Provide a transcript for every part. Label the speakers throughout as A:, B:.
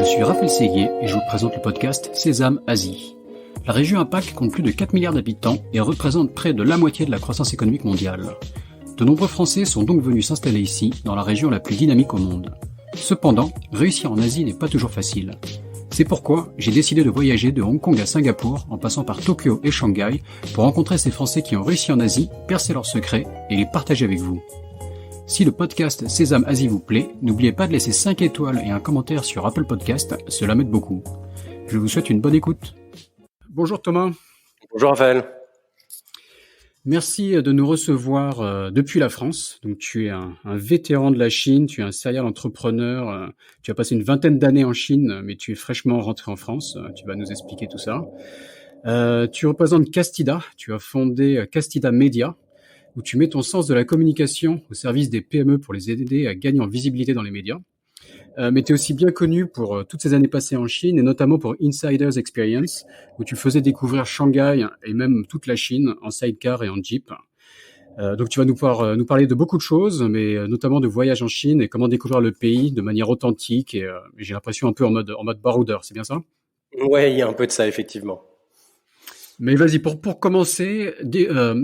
A: suis Raphaël Séguier et je vous présente le podcast Sésame Asie. La région APAC compte plus de 4 milliards d'habitants et représente près de la moitié de la croissance économique mondiale. De nombreux Français sont donc venus s'installer ici, dans la région la plus dynamique au monde. Cependant, réussir en Asie n'est pas toujours facile. C'est pourquoi j'ai décidé de voyager de Hong Kong à Singapour, en passant par Tokyo et Shanghai, pour rencontrer ces Français qui ont réussi en Asie, percer leurs secrets et les partager avec vous. Si le podcast Sésame Asie vous plaît, n'oubliez pas de laisser 5 étoiles et un commentaire sur Apple Podcast, cela m'aide beaucoup. Je vous souhaite une bonne écoute. Bonjour Thomas.
B: Bonjour Raphaël.
A: Merci de nous recevoir depuis la France. Donc tu es un vétéran de la Chine, tu es un serial entrepreneur, tu as passé une vingtaine d'années en Chine, mais tu es fraîchement rentré en France. Tu vas nous expliquer tout ça. Tu représentes Castida, tu as fondé Castida Media, où tu mets ton sens de la communication au service des PME pour les aider à gagner en visibilité dans les médias. Mais tu es aussi bien connu pour toutes ces années passées en Chine, et notamment pour Insiders Experience, où tu faisais découvrir Shanghai et même toute la Chine en sidecar et en jeep. Donc tu vas nous parler de beaucoup de choses, mais notamment de voyages en Chine et comment découvrir le pays de manière authentique et j'ai l'impression un peu en mode baroudeur, c'est bien ça?
B: Ouais, il y a un peu de ça effectivement.
A: Mais vas-y, pour commencer,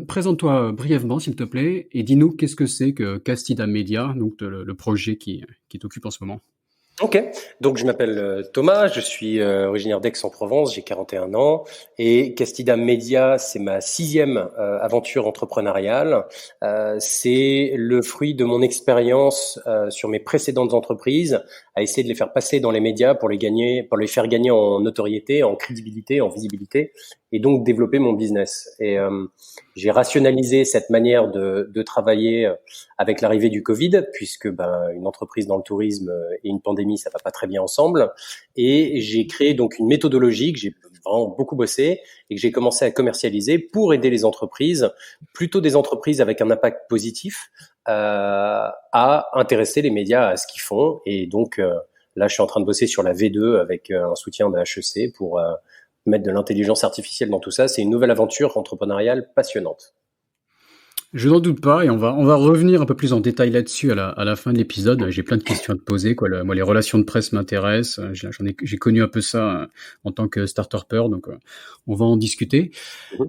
A: présente-toi brièvement, s'il te plaît, et dis-nous qu'est-ce que c'est que Castida Media, donc le projet qui t'occupe en ce moment.
B: Ok, donc je m'appelle Thomas, je suis originaire d'Aix-en-Provence, j'ai 41 ans et Castida Media, c'est ma 6e aventure entrepreneuriale. C'est le fruit de mon expérience sur mes précédentes entreprises, à essayer de les faire passer dans les médias pour les faire gagner en notoriété, en crédibilité, en visibilité, et donc développer mon business. Et j'ai rationalisé cette manière de travailler avec l'arrivée du Covid, puisque une entreprise dans le tourisme et une pandémie, ça va pas très bien ensemble. Et j'ai créé donc une méthodologie que j'ai vraiment beaucoup bossé et que j'ai commencé à commercialiser pour aider les entreprises, plutôt des entreprises avec un impact positif, à intéresser les médias à ce qu'ils font. Et donc là, je suis en train de bosser sur la V2 avec un soutien de HEC pour mettre de l'intelligence artificielle dans tout ça. C'est une nouvelle aventure entrepreneuriale passionnante.
A: Je n'en doute pas, et on va revenir un peu plus en détail là-dessus à la fin de l'épisode. J'ai plein de questions à te poser, quoi. Moi, les relations de presse m'intéressent. J'ai connu un peu ça en tant que start-upper, donc on va en discuter.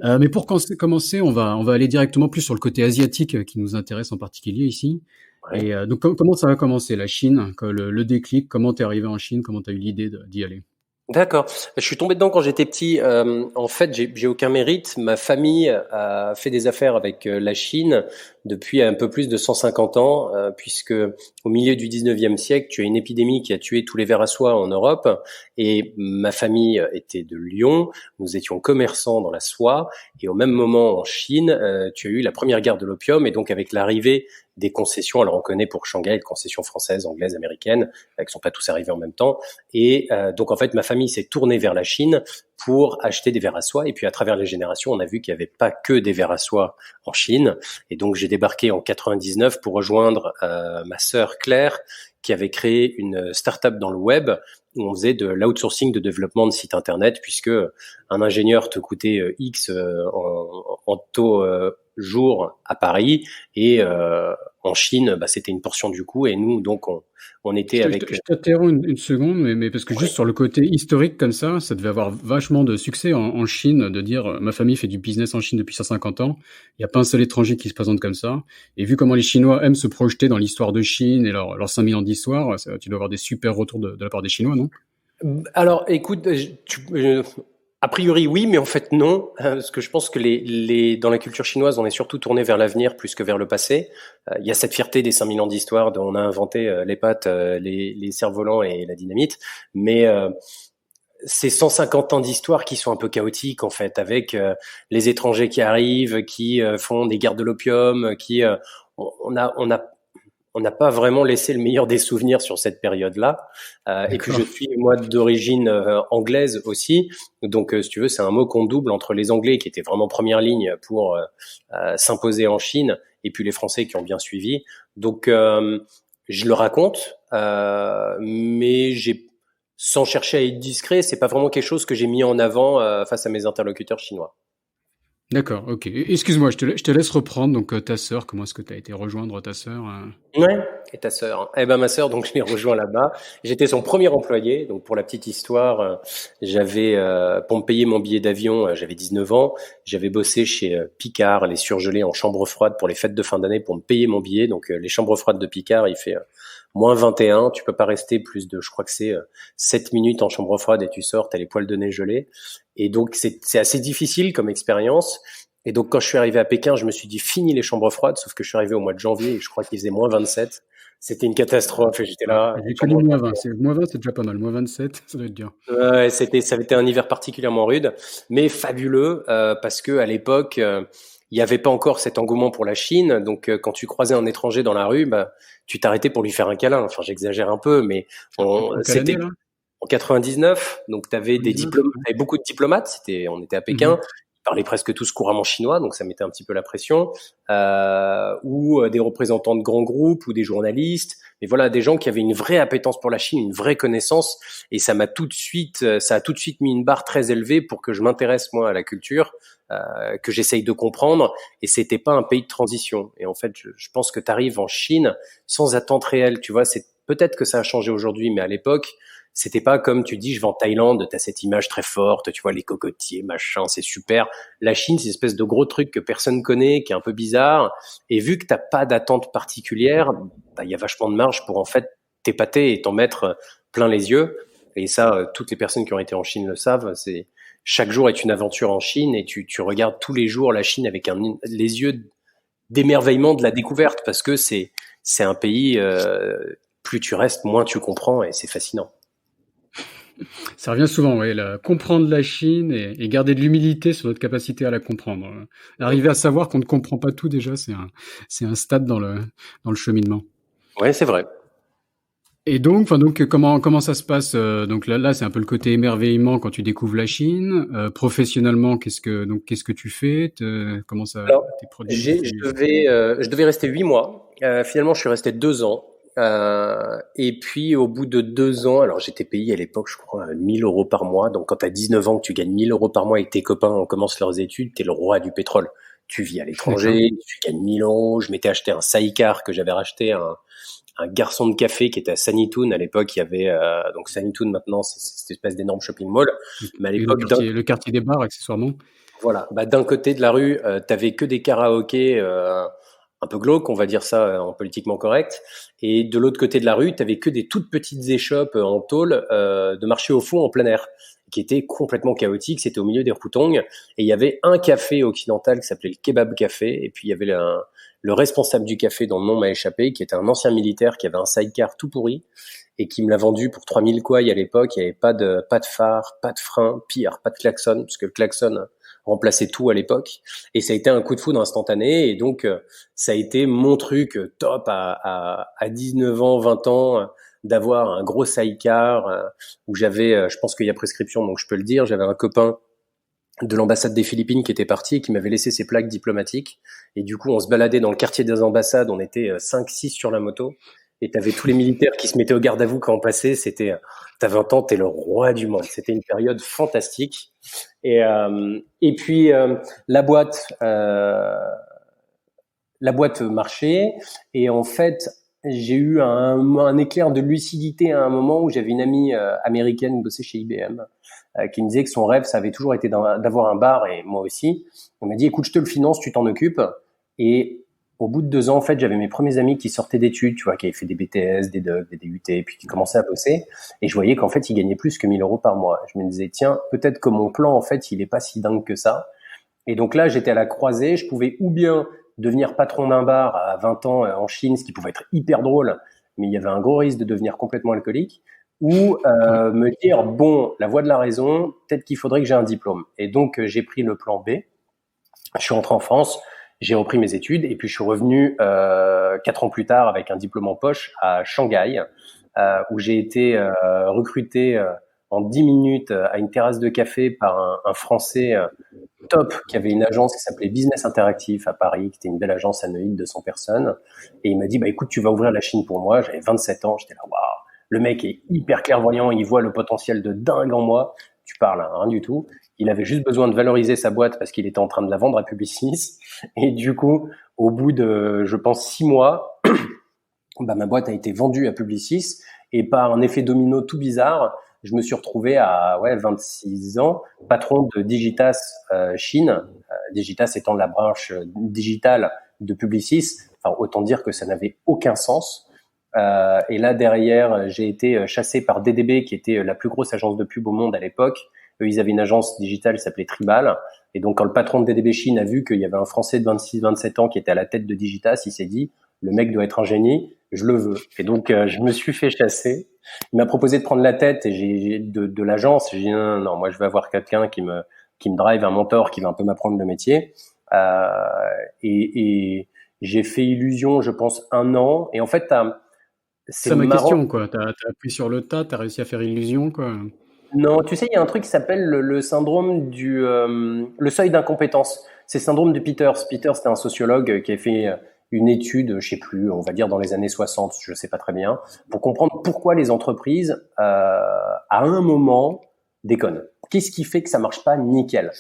A: Mais pour commencer, on va aller directement plus sur le côté asiatique qui nous intéresse en particulier ici. Ouais. Et donc comment ça va commencer, la Chine, le déclic, comment t'es arrivé en Chine, comment t'as eu l'idée d'y aller?
B: D'accord. Je suis tombé dedans quand j'étais petit. En fait, j'ai aucun mérite. Ma famille a fait des affaires avec la Chine depuis un peu plus de 150 ans, puisque au milieu du 19e siècle, tu as une épidémie qui a tué tous les vers à soie en Europe. Et ma famille était de Lyon. Nous étions commerçants dans la soie. Et au même moment, en Chine, tu as eu la première guerre de l'opium. Et donc, avec l'arrivée des concessions, alors on connaît pour Shanghai les concessions françaises, anglaises, américaines, qui sont pas tous arrivés en même temps. Et donc en fait, ma famille s'est tournée vers la Chine pour acheter des vers à soie. Et puis à travers les générations, on a vu qu'il n'y avait pas que des vers à soie en Chine. Et donc j'ai débarqué en 99 pour rejoindre ma sœur Claire, qui avait créé une start-up dans le web où on faisait de l'outsourcing de développement de sites internet, puisque un ingénieur te coûtait X en taux jour à Paris, et en Chine, c'était une portion du coût, et nous, donc, on était avec...
A: Je t'interromps une seconde, mais parce que juste sur le côté historique comme ça devait avoir vachement de succès en Chine, de dire ma famille fait du business en Chine depuis 150 ans, il n'y a pas un seul étranger qui se présente comme ça, et vu comment les Chinois aiment se projeter dans l'histoire de Chine et leurs 5000 ans d'histoire, tu dois avoir des super retours de la part des Chinois, non?
B: Alors, écoute, a priori oui, mais en fait non, parce que je pense que dans la culture chinoise, on est surtout tourné vers l'avenir plus que vers le passé. Il y a cette fierté des 5000 ans d'histoire dont on a inventé les pâtes, les cerfs-volants et la dynamite, mais ces 150 ans d'histoire qui sont un peu chaotiques en fait, avec les étrangers qui arrivent, qui font des guerres de l'opium, on n'a pas vraiment laissé le meilleur des souvenirs sur cette période-là. Et puis je suis moi d'origine anglaise aussi, donc si tu veux, c'est un mot qu'on double entre les Anglais qui étaient vraiment première ligne pour s'imposer en Chine, et puis les Français qui ont bien suivi. Donc je le raconte, mais sans chercher à être discret, c'est pas vraiment quelque chose que j'ai mis en avant face à mes interlocuteurs chinois.
A: D'accord, ok. Excuse-moi, je te laisse reprendre. Donc, ta sœur, comment est-ce que tu as été rejoindre ta sœur?
B: Ouais. Et ta sœur? Eh ben ma sœur, donc je l'ai rejoint là-bas. J'étais son premier employé. Donc pour la petite histoire, j'avais pour me payer mon billet d'avion, j'avais 19 ans. J'avais bossé chez Picard, les surgelés en chambre froide pour les fêtes de fin d'année pour me payer mon billet. Donc les chambres froides de Picard, il fait moins 21. Tu peux pas rester plus de, je crois que c'est 7 minutes en chambre froide et tu sors, t'as les poils de nez gelés. Et donc c'est assez difficile comme expérience. Et donc, quand je suis arrivé à Pékin, je me suis dit, fini les chambres froides, sauf que je suis arrivé au mois de janvier et je crois qu'il faisait moins 27. C'était une catastrophe et j'étais
A: Ouais,
B: là,
A: j'ai connu
B: chambre
A: moins
B: froide.
A: 20. Moins 20, c'est déjà pas mal. Moins 27, ça doit être dur.
B: Ouais, ça avait été un hiver particulièrement rude, mais fabuleux, parce que à l'époque, il n'y avait pas encore cet engouement pour la Chine. Donc, quand tu croisais un étranger dans la rue, bah, tu t'arrêtais pour lui faire un câlin. Enfin, j'exagère un peu, mais
A: En quelle année,
B: c'était
A: là?
B: en 99, donc tu avais des
A: 19?
B: diplômes,
A: Ouais.
B: t'avais beaucoup de diplomates. On était à Pékin,
A: Mhm.
B: ils parlaient presque tous couramment chinois, donc ça mettait un petit peu la pression. Ou des représentants de grands groupes, ou des journalistes. Mais voilà, des gens qui avaient une vraie appétence pour la Chine, une vraie connaissance. Et ça a tout de suite mis une barre très élevée pour que je m'intéresse moi à la culture, que j'essaye de comprendre. Et c'était pas un pays de transition. Et en fait, je pense que tu arrives en Chine sans attente réelle. Tu vois, c'est peut-être que ça a changé aujourd'hui, mais à l'époque c'était pas comme tu dis, je vais en Thaïlande, t'as cette image très forte, tu vois, les cocotiers, machin, c'est super. La Chine, c'est une espèce de gros truc que personne connaît, qui est un peu bizarre. Et vu que t'as pas d'attente particulière, bah, il y a vachement de marge pour en fait t'épater et t'en mettre plein les yeux. Et ça, toutes les personnes qui ont été en Chine le savent. C'est chaque jour est une aventure en Chine et tu regardes tous les jours la Chine avec les yeux d'émerveillement de la découverte parce que c'est un pays. Plus tu restes, moins tu comprends et c'est fascinant.
A: Ça revient souvent, ouais, comprendre la Chine et garder de l'humilité sur notre capacité à la comprendre. Arriver à savoir qu'on ne comprend pas tout déjà, c'est un stade dans le cheminement.
B: Ouais, c'est vrai.
A: Et donc, enfin donc, comment ça se passe? Donc là, c'est un peu le côté émerveillement quand tu découvres la Chine. Professionnellement, qu'est-ce que tu fais? Comment ça,
B: Alors,
A: tes produits?
B: je devais rester 8 mois. Finalement, je suis resté 2 ans. Et puis, au bout de 2 ans, alors j'étais payé à l'époque, je crois, 1 000 € par mois. Donc, quand tu as 19 ans, que tu gagnes 1 000 € par mois et que tes copains commencent leurs études, tu es le roi du pétrole. Tu vis à
A: D'accord.
B: l'étranger, tu gagnes 1 000 €. Je m'étais acheté un sidecar que j'avais racheté à un garçon de café qui était à Sanlitun. À l'époque, il y avait donc Sanlitun maintenant, c'est cette espèce d'énorme shopping mall. Mais à
A: Et le
B: l'époque,
A: quartier, le quartier des bars, accessoirement.
B: voilà, bah, d'un côté de la rue, t'avais que des karaokés un peu glauques, on va dire ça en politiquement correct, et de l'autre côté de la rue, t'avais que des toutes petites échoppes en tôle de marché au fond en plein air, qui étaient complètement chaotiques. C'était au milieu des Routongs, et il y avait un café occidental qui s'appelait le Kebab Café, et puis il y avait le responsable du café dont le nom m'a échappé, qui était un ancien militaire qui avait un sidecar tout pourri et qui me l'a vendu pour 3000 kouaï à l'époque. Il n'y avait pas de phare, pas de frein, pire, pas de klaxon, parce que le klaxon remplaçait tout à l'époque. Et ça a été un coup de foudre instantané. Et donc, ça a été mon truc top à 19 ans, 20 ans, d'avoir un gros sidecar où j'avais, je pense qu'il y a prescription, donc je peux le dire, j'avais un copain de l'ambassade des Philippines qui était parti et qui m'avait laissé ses plaques diplomatiques. Et du coup, on se baladait dans le quartier des ambassades, on était 5-6 sur la moto. Et t'avais tous les militaires qui se mettaient au garde à vous quand on passait. T'as 20 ans, t'es le roi du monde. C'était une période fantastique. Et puis la boîte marchait. Et en fait, j'ai eu un éclair de lucidité à un moment où j'avais une amie américaine qui bossait chez IBM, qui me disait que son rêve, ça avait toujours été d'avoir un bar, et moi aussi. On m'a dit, écoute, je te le finance, tu t'en occupes. Et au bout de 2 ans, en fait, j'avais mes premiers amis qui sortaient d'études, tu vois, qui avaient fait des BTS, des DUT, des DUT, puis qui commençaient à bosser. Et je voyais qu'en fait, ils gagnaient plus que 1 000 € par mois. Je me disais, tiens, peut-être que mon plan, en fait, il est pas si dingue que ça. Et donc là, j'étais à la croisée. Je pouvais ou bien devenir patron d'un bar à 20 ans en Chine, ce qui pouvait être hyper drôle, mais il y avait un gros risque de devenir complètement alcoolique, ou
A: Ouais.
B: me dire, bon, la voie de la raison, peut-être qu'il faudrait que j'ai un diplôme. Et donc, j'ai pris le plan B. Je suis rentré en France, j'ai repris mes études, et puis je suis revenu 4 ans plus tard avec un diplôme en poche à Shanghai, où j'ai été recruté en 10 minutes à une terrasse de café par un Français top qui avait une agence qui s'appelait Business Interactive à Paris, qui était une belle agence anoïde de 100 personnes. Et il m'a dit, bah écoute, tu vas ouvrir la Chine pour moi. J'avais 27 ans, j'étais là, waouh, le mec est hyper clairvoyant, il voit le potentiel de dingue en moi. Tu parles, hein, rien du tout. Il avait juste besoin de valoriser sa boîte parce qu'il était en train de la vendre à Publicis. Et du coup, au bout de, je pense, 6 mois, bah, ma boîte a été vendue à Publicis. Et par un effet domino tout bizarre, je me suis retrouvé à 26 ans, patron de Digitas Chine. Digitas étant la branche digitale de Publicis. Enfin, autant dire que ça n'avait aucun sens. Et là, derrière, j'ai été chassé par DDB, qui était la plus grosse agence de pub au monde à l'époque. Eux, ils avaient une agence digitale qui s'appelait Tribal. Et donc, quand le patron de DDB Chine a vu qu'il y avait un Français de 26-27 ans qui était à la tête de Digitas, il s'est dit, le mec doit être un génie, je le veux. Et donc, je me suis fait chasser. Il m'a proposé de prendre la tête et de l'agence. J'ai dit, non, non, moi, je vais avoir quelqu'un qui me drive, un mentor qui va un peu m'apprendre le métier. Et j'ai fait illusion, je pense, 1 an. Et en fait,
A: C'est
B: c'est
A: ça ma
B: marrant.
A: question, quoi. T'as appris sur le tas, t'as réussi à faire illusion, quoi.
B: Non, tu sais, il y a un truc qui s'appelle le syndrome le seuil d'incompétence. C'est le syndrome de Peters. Peters, c'était un sociologue qui a fait une étude, je sais plus, on va dire dans les années 60, je sais pas très bien, pour comprendre pourquoi les entreprises, à un moment, déconnent. Qu'est-ce qui fait que ça marche pas nickel?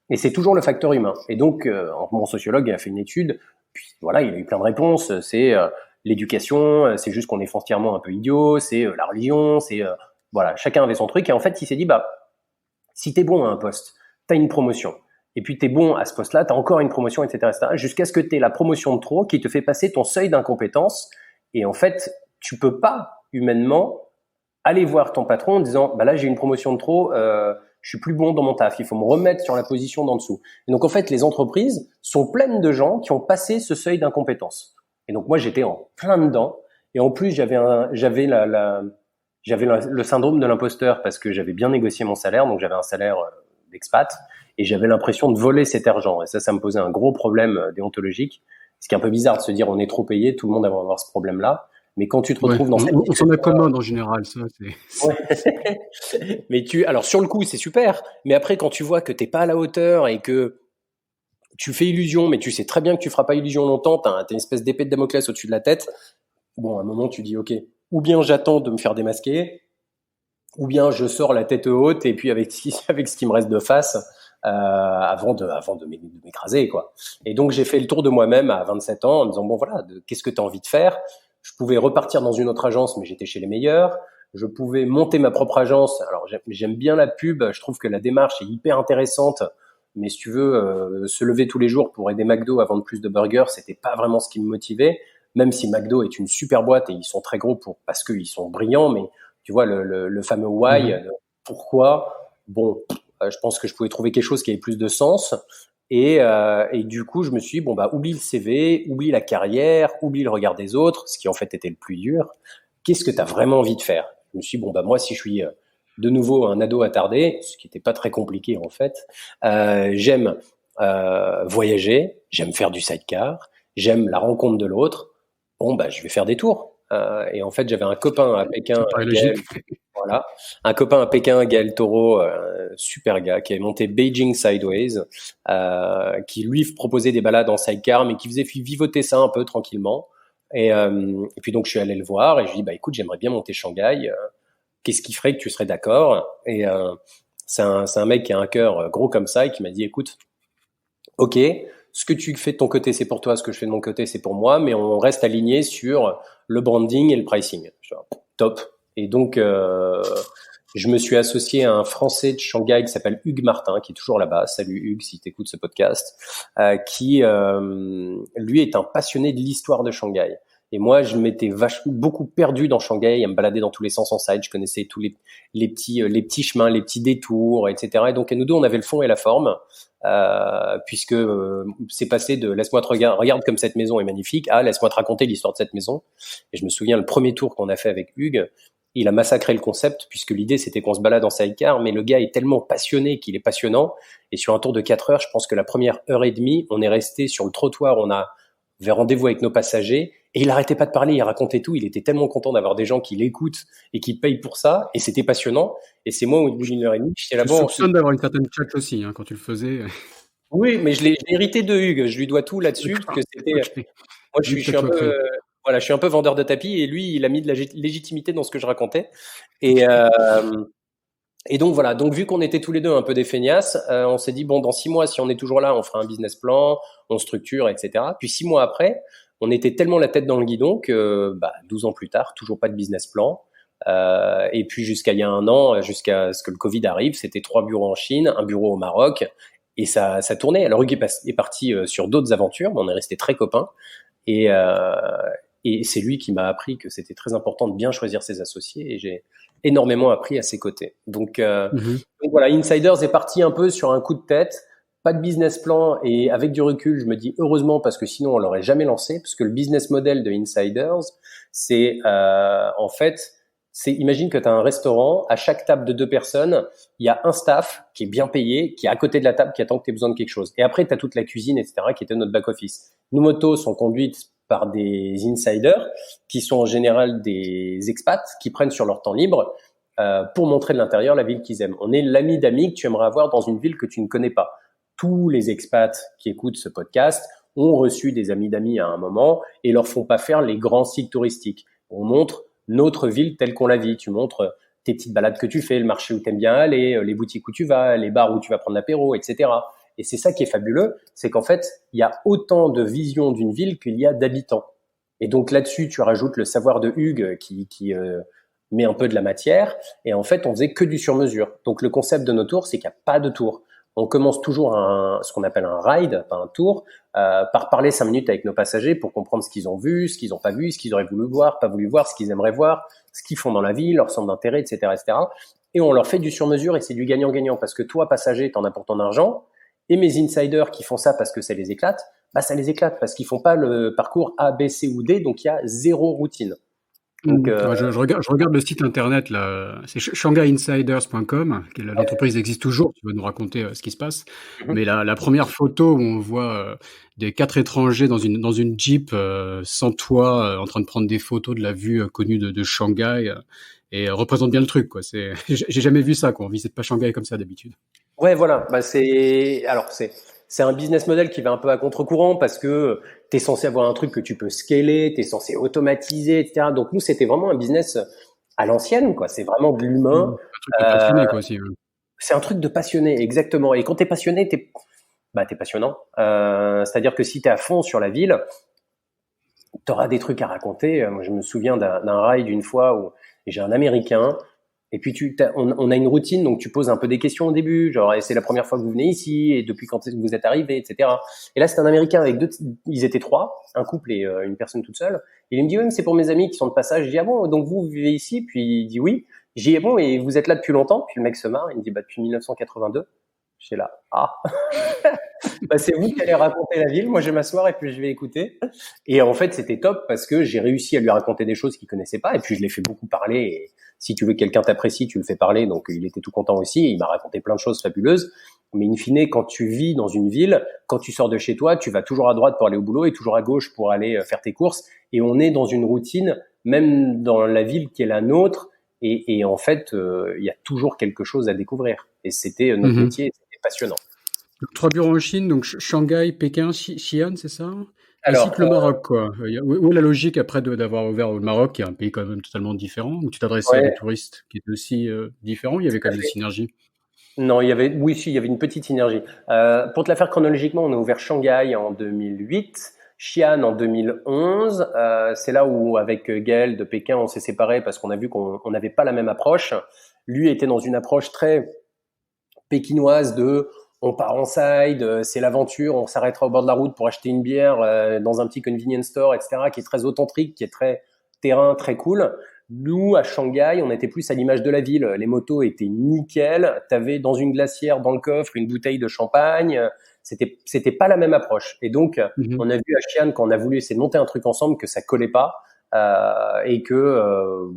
B: Et c'est toujours le facteur humain. Et donc, mon sociologue a fait une étude, puis voilà, il a eu plein de réponses. C'est l'éducation, c'est juste qu'on est foncièrement un peu idiot, c'est la religion, c'est voilà, chacun avait son truc. Et en fait, il s'est dit, bah, si t'es bon à un poste, t'as une promotion. Et puis t'es bon à ce poste-là, t'as encore une promotion, etc., etc., jusqu'à ce que t'aies la promotion de trop qui te fait passer ton seuil d'incompétence. Et en fait, tu peux pas, humainement, aller voir ton patron en disant, bah là, j'ai une promotion de trop, je suis plus bon dans mon taf, il faut me remettre sur la position d'en dessous. Et donc, en fait, les entreprises sont pleines de gens qui ont passé ce seuil d'incompétence. Et donc, moi, j'étais en plein dedans. Et en plus, j'avais le syndrome de l'imposteur parce que j'avais bien négocié mon salaire, donc j'avais un salaire d'expat, et j'avais l'impression de voler cet argent. Et ça me posait un gros problème déontologique. Ce qui est un peu bizarre de se dire on est trop payé, tout le monde va avoir ce problème-là. Mais quand tu te
A: Ouais,
B: retrouves dans cette
A: on s'en
B: situation,
A: accommode en général, ça.
B: ouais. Mais alors sur le coup c'est super, mais après quand tu vois que t'es pas à la hauteur et que tu fais illusion, mais tu sais très bien que tu feras pas illusion longtemps, t'as une espèce d'épée de Damoclès au-dessus de la tête. Bon, à un moment tu dis ok, ou bien j'attends de me faire démasquer, ou bien je sors la tête haute et puis avec avec ce qui me reste de face avant de m'écraser quoi. Et donc j'ai fait le tour de moi-même à 27 ans en me disant bon voilà, qu'est-ce que tu as envie de faire? Je pouvais repartir dans une autre agence mais j'étais chez les meilleurs. Je pouvais monter ma propre agence. Alors j'aime bien la pub, je trouve que la démarche est hyper intéressante. Mais si tu veux se lever tous les jours pour aider McDo à vendre plus de burgers, c'était pas vraiment ce qui me motivait. Même si McDo est une super boîte et ils sont très gros parce qu'ils sont brillants, mais tu vois, le fameux why,
A: Mhm.
B: pourquoi, bon, je pense que je pouvais trouver quelque chose qui avait plus de sens. Et du coup, je me suis dit, bon, bah, oublie le CV, oublie la carrière, oublie le regard des autres, ce qui en fait était le plus dur. Qu'est-ce que tu as vraiment envie de faire? Je me suis dit, bon, bah, moi, si je suis de nouveau un ado attardé, ce qui n'était pas très compliqué en fait, j'aime voyager, j'aime faire du sidecar, j'aime la rencontre de l'autre. Bon, bah, je vais faire des tours. Et en fait, j'avais un copain à Pékin,
A: Ça paraît
B: Gaël,
A: logique.
B: voilà, un copain à Pékin, Gaël Taureau, super gars, qui avait monté Beijing Sideways, qui lui proposait des balades en sidecar, mais qui faisait vivoter ça un peu tranquillement. Et puis donc je suis allé le voir et je lui ai dit bah écoute, j'aimerais bien monter Shanghai. Qu'est-ce qui ferait que tu serais d'accord? Et c'est un mec qui a un cœur gros comme ça et qui m'a dit écoute, ok, ce que tu fais de ton côté, c'est pour toi, ce que je fais de mon côté, c'est pour moi, mais on reste aligné sur le branding et le pricing. Je dis, top. Et donc, je me suis associé à un Français de Shanghai qui s'appelle Hugues Martin, qui est toujours là-bas. Salut Hugues, si tu écoutes ce podcast, qui, lui, est un passionné de l'histoire de Shanghai. Et moi, je m'étais beaucoup perdu dans Shanghai, à me balader dans tous les sens en side. Je connaissais tous les petits chemins, les petits détours, etc. Et donc, nous deux, on avait le fond et la forme. Puisque c'est passé de laisse-moi te regarde comme cette maison est magnifique à laisse-moi te raconter l'histoire de cette maison. Et je me souviens le premier tour qu'on a fait avec Hugues, il a massacré le concept puisque l'idée c'était qu'on se balade en sidecar, mais le gars est tellement passionné qu'il est passionnant. Et sur un tour de 4 heures, je pense que la première heure et demie, on est resté sur le trottoir, on avait rendez-vous avec nos passagers et il arrêtait pas de parler, il racontait tout, il était tellement content d'avoir des gens qui l'écoutent et qui payent pour ça, et c'était passionnant. Et c'est moi, au bout d'une heure et demie, j'étais
A: Je
B: là-bas.
A: soupçonne d'avoir une certaine tchatche aussi, hein, quand tu le faisais.
B: Oui, mais je l'ai hérité de Hugues. Je lui dois tout là-dessus parce que
A: D'accord.
B: c'était.
A: Ok.
B: Moi,
A: Vu que
B: je
A: t'as
B: suis un
A: tout
B: peu,
A: appris.
B: voilà, je suis un peu vendeur de tapis et lui, il a mis de la légitimité dans ce que je racontais. Et Et donc voilà, donc vu qu'on était tous les deux un peu des feignasses, on s'est dit bon, dans 6 mois, si on est toujours là, on fera un business plan, on structure, etc. Puis 6 mois après, on était tellement la tête dans le guidon que 12 ans plus tard, toujours pas de business plan. Et puis jusqu'à il y a un an, jusqu'à ce que le Covid arrive, c'était 3 bureaux en Chine, un bureau au Maroc, et ça tournait. Alors Hugues est parti sur d'autres aventures, mais on est resté très copains. Et, euh, et c'est lui qui m'a appris que c'était très important de bien choisir ses associés, et j'ai énormément appris à ses côtés.
A: Mhm.
B: Donc voilà, Insiders est parti un peu sur un coup de tête, pas de business plan, et avec du recul, je me dis heureusement parce que sinon on l'aurait jamais lancé, parce que le business model de Insiders, c'est en fait, c'est imagine que tu as un restaurant, à chaque table de 2 personnes, il y a un staff qui est bien payé, qui est à côté de la table, qui attend que tu aies besoin de quelque chose. Et après, tu as toute la cuisine, etc., qui était notre back-office. Nos motos sont conduites par des insiders, qui sont en général des expats, qui prennent sur leur temps libre pour montrer de l'intérieur la ville qu'ils aiment. On est l'ami d'amis que tu aimerais avoir dans une ville que tu ne connais pas. Tous les expats qui écoutent ce podcast ont reçu des amis d'amis à un moment et leur font pas faire les grands sites touristiques. On montre notre ville telle qu'on la vit. Tu montres tes petites balades que tu fais, le marché où tu aimes bien aller, les boutiques où tu vas, les bars où tu vas prendre l'apéro, etc. Et c'est ça qui est fabuleux, c'est qu'en fait, il y a autant de visions d'une ville qu'il y a d'habitants. Et donc là-dessus, tu rajoutes le savoir de Hugues qui met un peu de la matière. Et en fait, on faisait que du sur-mesure. Donc le concept de nos tours, c'est qu'il n'y a pas de tour. On commence toujours ce qu'on appelle un ride, pas un tour, par parler 5 minutes avec nos passagers pour comprendre ce qu'ils ont vu, ce qu'ils n'ont pas vu, ce qu'ils auraient voulu voir, pas voulu voir, ce qu'ils aimeraient voir, ce qu'ils font dans la vie, leur centre d'intérêt, etc., etc. Et on leur fait du sur-mesure et c'est du gagnant-gagnant parce que toi, passager, t'en as pour ton argent et mes insiders qui font ça parce que ça les éclate, ça les éclate parce qu'ils font pas le parcours A, B, C ou D, donc il y a zéro routine. Donc,
A: Ouais, je regarde le site internet là, c'est shanghaiinsiders.com, l'entreprise existe toujours, tu vas nous raconter ce qui se passe. Mais la première photo où on voit des 4 étrangers dans une Jeep sans toit en train de prendre des photos de la vue connue de Shanghai et représente bien le truc quoi. J'ai jamais vu ça quoi, on visite pas Shanghai comme ça d'habitude.
B: ouais, voilà. C'est un business model qui va un peu à contre-courant parce que tu es censé avoir un truc que tu peux scaler, tu es censé automatiser, etc. Donc nous, c'était vraiment un business à l'ancienne, quoi. C'est vraiment de l'humain.
A: Un truc de
B: Euh,
A: passionné quoi aussi.
B: c'est un truc de passionné, exactement. Et quand t'es passionné, t'es passionnant. C'est-à-dire que si t'es à fond sur la ville, t'auras des trucs à raconter. Moi, je me souviens d'un ride une fois où j'ai un Américain. Et puis on a une routine, donc tu poses un peu des questions au début, genre et c'est la première fois que vous venez ici, et depuis quand vous êtes arrivé, etc. Et là c'est un Américain avec ils étaient trois, un couple et une personne toute seule. Et il me dit oui, mais c'est pour mes amis qui sont de passage. Je dis ah bon, donc vous vivez ici? Puis il dit oui. J'y ai bon et vous êtes là depuis longtemps? Puis le mec se marre, il me dit depuis 1982. J'étais là ah c'est vous qui allez raconter la ville, moi je vais m'asseoir et puis je vais écouter. Et en fait, c'était top parce que j'ai réussi à lui raconter des choses qu'il connaissait pas et puis je l'ai fait beaucoup parler. Et si tu veux que quelqu'un t'apprécie, tu le fais parler. Donc il était tout content aussi. Et il m'a raconté plein de choses fabuleuses. Mais in fine, quand tu vis dans une ville, quand tu sors de chez toi, tu vas toujours à droite pour aller au boulot et toujours à gauche pour aller faire tes courses. Et on est dans une routine, même dans la ville qui est la nôtre. Et en fait, il y a toujours quelque chose à découvrir. Et c'était notre
A: Mhm.
B: métier, c'était passionnant.
A: Donc, 3 bureaux en Chine, donc Shanghai, Pékin, Xi'an, c'est ça? Ainsi
B: Alors,
A: que le Maroc, quoi. Où est la logique après d'avoir ouvert le Maroc, qui est un pays quand même totalement différent, où tu t'adressais à des
B: ouais,
A: touristes qui étaient aussi différents, il y avait
B: tout
A: quand
B: à
A: même des
B: fait.
A: synergies.
B: Non, oui, si, il y avait une petite synergie. Pour te la faire chronologiquement, on a ouvert Shanghai en 2008, Xi'an en 2011. C'est là où, avec Gaël de Pékin, on s'est séparés parce qu'on a vu qu'on n'avait pas la même approche. Lui était dans une approche très pékinoise de on part en side, c'est l'aventure, on s'arrêtera au bord de la route pour acheter une bière dans un petit convenience store, etc., qui est très authentique, qui est très terrain, très cool. Nous, à Shanghai, on était plus à l'image de la ville. Les motos étaient nickel. T'avais dans une glacière, dans le coffre, une bouteille de champagne. C'était pas la même approche. Et donc,
A: Mhm.
B: on a vu à Xi'an, quand on a voulu essayer de monter un truc ensemble, que ça collait pas et que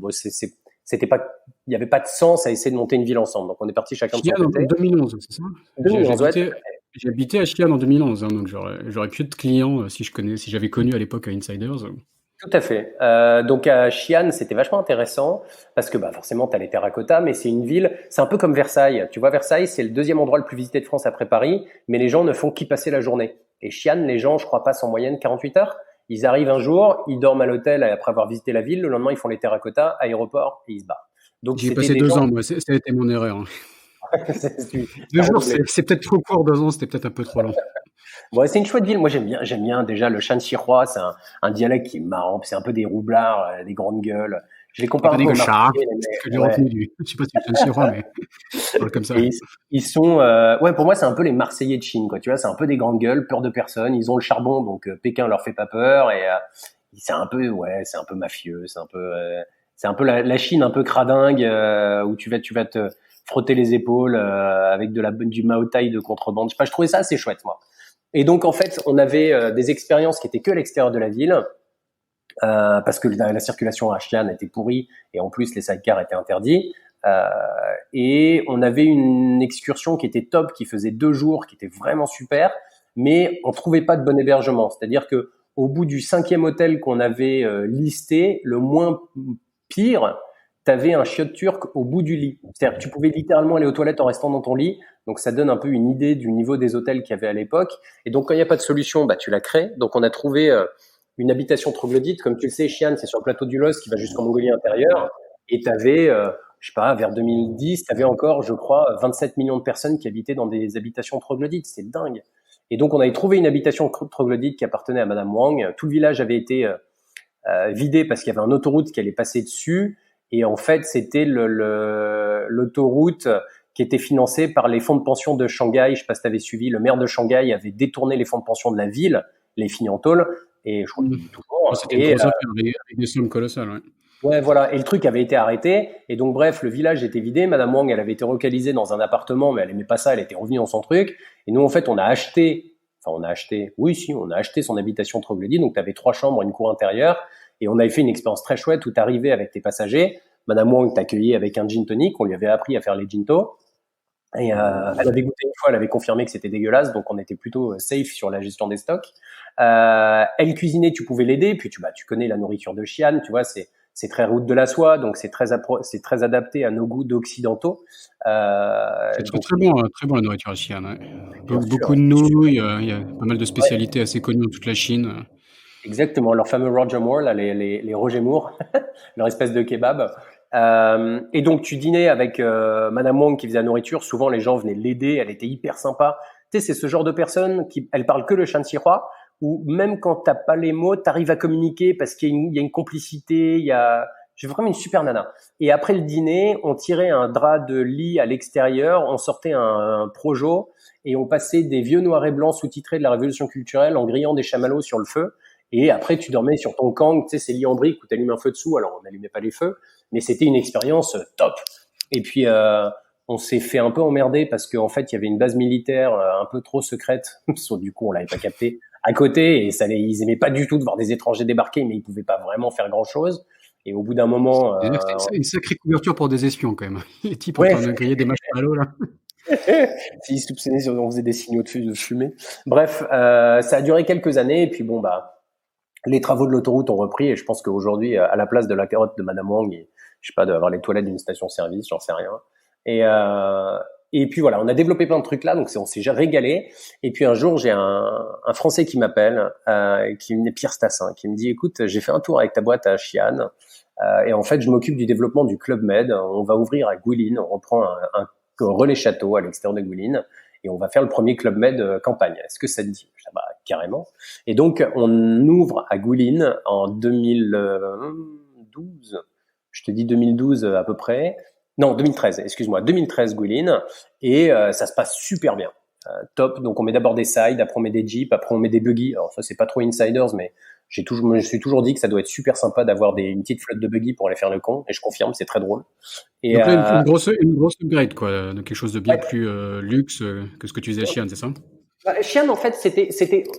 B: c'était pas, il n'y avait pas de sens à essayer de monter une ville ensemble. Donc, on est parti chacun de son
A: Xi'an en
B: côté.
A: 2011, c'est ça?
B: Nous, ouais,
A: J'ai habité à Xi'an en 2011, hein, donc j'aurais pu être client si j'avais connu à l'époque à Insiders.
B: tout à fait. Donc à Xi'an, c'était vachement intéressant parce que forcément, tu as les terracotta, mais c'est une ville, c'est un peu comme Versailles. Tu vois, Versailles, c'est le deuxième endroit le plus visité de France après Paris, mais les gens ne font qu'y passer la journée. Et Xi'an, les gens, je crois, passent en moyenne 48 heures. Ils arrivent un jour, ils dorment à l'hôtel après avoir visité la ville, le lendemain, ils font les terracotta, aéroport, et ils se barrent. Donc
A: J'y ai
B: c'était
A: passé
B: des
A: 2
B: gens.
A: ans, moi, ça a été mon erreur, hein.
B: Tu
A: 2
B: as
A: jours,
B: redoublé.
A: c'est peut-être trop court, 2 ans, c'était peut-être un peu trop long.
B: Bon, c'est une chouette ville. Moi, j'aime bien déjà le Shan-Sirois. C'est un dialecte qui est marrant. C'est un peu des roublards, des grandes gueules. Je les
A: Et
B: compare
A: pas
B: un
A: des
B: peu aux
A: gauchards,
B: Marseillais,
A: ce que j'ai
B: mais ouais.
A: retenu je sais pas si c'est un Sirois, mais il parle comme ça.
B: Et ils sont, ouais, pour moi, c'est un peu les Marseillais de Chine, quoi. Tu vois, c'est un peu des grandes gueules, peur de personne. Ils ont le charbon, donc Pékin leur fait pas peur. Et c'est un peu, ouais, c'est un peu mafieux. C'est un peu la Chine un peu cradingue où tu vas te frotter les épaules avec du Mao Tai de contrebande. Je sais pas, je trouvais ça assez chouette, moi. Et donc, en fait, on avait des expériences qui étaient que à l'extérieur de la ville. Parce que la circulation à Xi'an était pourrie et en plus les sidecars étaient interdits. Euh, et on avait une excursion qui était top, qui faisait 2 jours, qui était vraiment super, mais on trouvait pas de bon hébergement. C'est-à-dire que au bout du 5e hôtel qu'on avait listé, le moins pire, t'avais un chiotte turc au bout du lit. C'est-à-dire que tu pouvais littéralement aller aux toilettes en restant dans ton lit. Donc ça donne un peu une idée du niveau des hôtels qu'il y avait à l'époque. Et donc quand il n'y a pas de solution, bah tu la crées. Donc on a trouvé une habitation troglodyte. Comme tu le sais, Xi'an, c'est sur le plateau du Los qui va jusqu'en Mongolie intérieure. Et tu avais, je sais pas, vers 2010, tu avais encore, je crois, 27 millions de personnes qui habitaient dans des habitations troglodytes. C'est dingue. Et donc, on avait trouvé une habitation troglodyte qui appartenait à Madame Wang. Tout le village avait été vidé parce qu'il y avait une autoroute qui allait passer dessus. Et en fait, c'était l'autoroute qui était financée par les fonds de pension de Shanghai. Je sais pas si tu avais suivi. Le maire de Shanghai avait détourné les fonds de pension de la ville, les fini en tôle, et je crois
A: Mmh.
B: qu'il vit toujours.
A: C'était une
B: Et
A: grosse affaire avec des sommes colossales, ouais.
B: ouais, voilà. Et le truc avait été arrêté. Et donc, bref, le village était vidé. Madame Wang, elle avait été relocalisée dans un appartement, mais elle aimait pas ça. Elle était revenue dans son truc. Et nous, en fait, oui, si, on a acheté son habitation troglodyte. Donc, tu avais 3 chambres, une cour intérieure. Et on avait fait une expérience très chouette où tu arrivais avec tes passagers. Madame Wang t'accueillait avec un gin tonic. On lui avait appris à faire les ginto. Et elle avait goûté une fois, elle avait confirmé que c'était dégueulasse, donc on était plutôt safe sur la gestion des stocks. Elle cuisinait, tu pouvais l'aider, puis tu connais la nourriture de Xi'an, tu vois, c'est très route de la soie, donc c'est très adapté à nos goûts d'occidentaux.
A: C'est
B: Donc
A: très bon la nourriture à Xi'an, ouais.
B: bien sûr,
A: Beaucoup de
B: c'est super.
A: nouilles, il y a pas mal de
B: Ouais,
A: spécialités assez connues dans toute la Chine.
B: exactement, leur fameux Roger Moore, là, les Roger Moore, leur espèce de kebab. Et donc tu dînais avec Madame Wong qui faisait la nourriture. Souvent les gens venaient l'aider. Elle était hyper sympa. Tu sais, c'est ce genre de personne qui, elle parle que le Shan-Sirois, où même quand t'as pas les mots, t'arrives à communiquer parce qu'il y a une complicité. J'ai vraiment une super nana. Et après le dîner, on tirait un drap de lit à l'extérieur, on sortait un projo et on passait des vieux noirs et blancs sous-titrés de la Révolution culturelle en grillant des chamallows sur le feu. Et après, tu dormais sur ton kang, tu sais, ces lits en briques où tu allumes un feu dessous. Alors, on n'allumait pas les feux, mais c'était une expérience top. Et puis, on s'est fait un peu emmerder parce qu'en fait, il y avait une base militaire un peu trop secrète. Du coup, on l'avait pas capté à côté et ils aimaient pas du tout de voir des étrangers débarquer, mais ils pouvaient pas vraiment faire grand chose. Et au bout d'un moment,
A: C'est-à-dire que c'est une sacrée couverture pour des espions quand même. Les types en
B: ouais,
A: train de griller des marshmallows là.
B: s'ils soupçonnaient si on faisait des signaux de fumée. Bref, ça a duré quelques années et puis bon, bah, les travaux de l'autoroute ont repris et je pense qu'aujourd'hui, à la place de la carotte de Madame Wang, je sais pas, d'avoir les toilettes d'une station-service, j'en sais rien. Et, euh, et puis voilà, on a développé plein de trucs là, donc on s'est régalé. Et puis un jour, j'ai un Français qui m'appelle, Pierre Stassin, qui me dit, écoute, j'ai fait un tour avec ta boîte à Xi'an, et en fait, je m'occupe du développement du Club Med. On va ouvrir à Guilin, on reprend un relais château à l'extérieur de Guilin, et on va faire le premier Club Med campagne. Est-ce que ça te dit? Bah, carrément. Et donc, on ouvre à Guilin en 2012. Je te dis 2012 à peu près. Non, 2013, excuse-moi. 2013, Guilin. Et ça se passe super bien. Top. Donc, on met d'abord des sides, après on met des jeeps, après on met des buggy. Alors, ça, c'est pas trop insiders, mais je me suis toujours dit que ça doit être super sympa d'avoir une petite flotte de buggy pour aller faire le con. Et je confirme, c'est très drôle. Et
A: Donc là, une grosse upgrade quoi, de quelque chose de bien
B: ouais,
A: plus luxe que ce que tu faisais à Xi'an, c'est ça?
B: bah, Xi'an, en fait,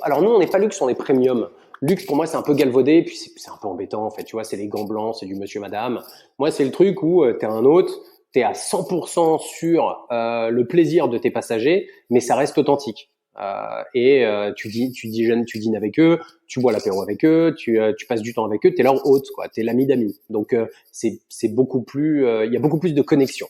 B: alors nous, on n'est pas luxe, on est premium. Luxe, pour moi, c'est un peu galvaudé, puis c'est un peu embêtant, en fait. Tu vois, c'est les gants blancs, c'est du monsieur, madame. Moi, c'est le truc où t'es un hôte, t'es à 100% sur le plaisir de tes passagers, mais ça reste authentique. Tu dînes avec eux, tu bois l'apéro avec eux, tu passes du temps avec eux, t'es leur hôte, quoi. T'es l'ami d'amis. Donc, c'est beaucoup plus, il y a beaucoup plus de connexion.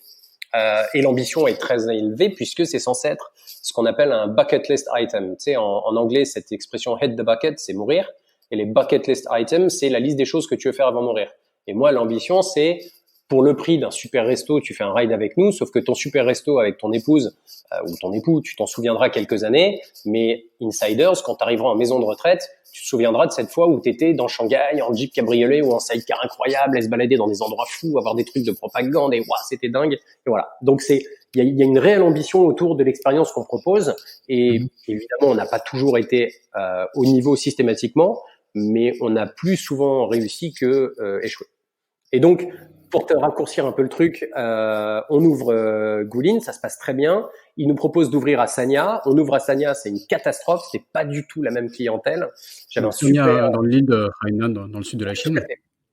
B: Et l'ambition est très élevée puisque c'est censé être ce qu'on appelle un bucket list item. Tu sais, en anglais, cette expression head the bucket, c'est mourir. Et les bucket list items, c'est la liste des choses que tu veux faire avant de mourir. Et moi, l'ambition, c'est pour le prix d'un super resto, tu fais un ride avec nous, sauf que ton super resto avec ton épouse ou ton époux, tu t'en souviendras quelques années, mais Insiders, quand tu arriveras en maison de retraite, tu te souviendras de cette fois où tu étais dans Shanghai en Jeep cabriolet ou en sidecar incroyable, à se balader dans des endroits fous, avoir des trucs de propagande et waouh, c'était dingue. Et voilà. Donc il y a une réelle ambition autour de l'expérience qu'on propose et évidemment, on n'a pas toujours été au niveau systématiquement, mais on a plus souvent réussi que échoué. Et donc, pour te raccourcir un peu le truc, on ouvre Gouline, ça se passe très bien. Ils nous proposent d'ouvrir à Sanya. On ouvre à Sanya, c'est une catastrophe, c'est pas du tout la même clientèle.
A: J'avais Sanya dans l'île de Hainan, dans le sud de la Chine.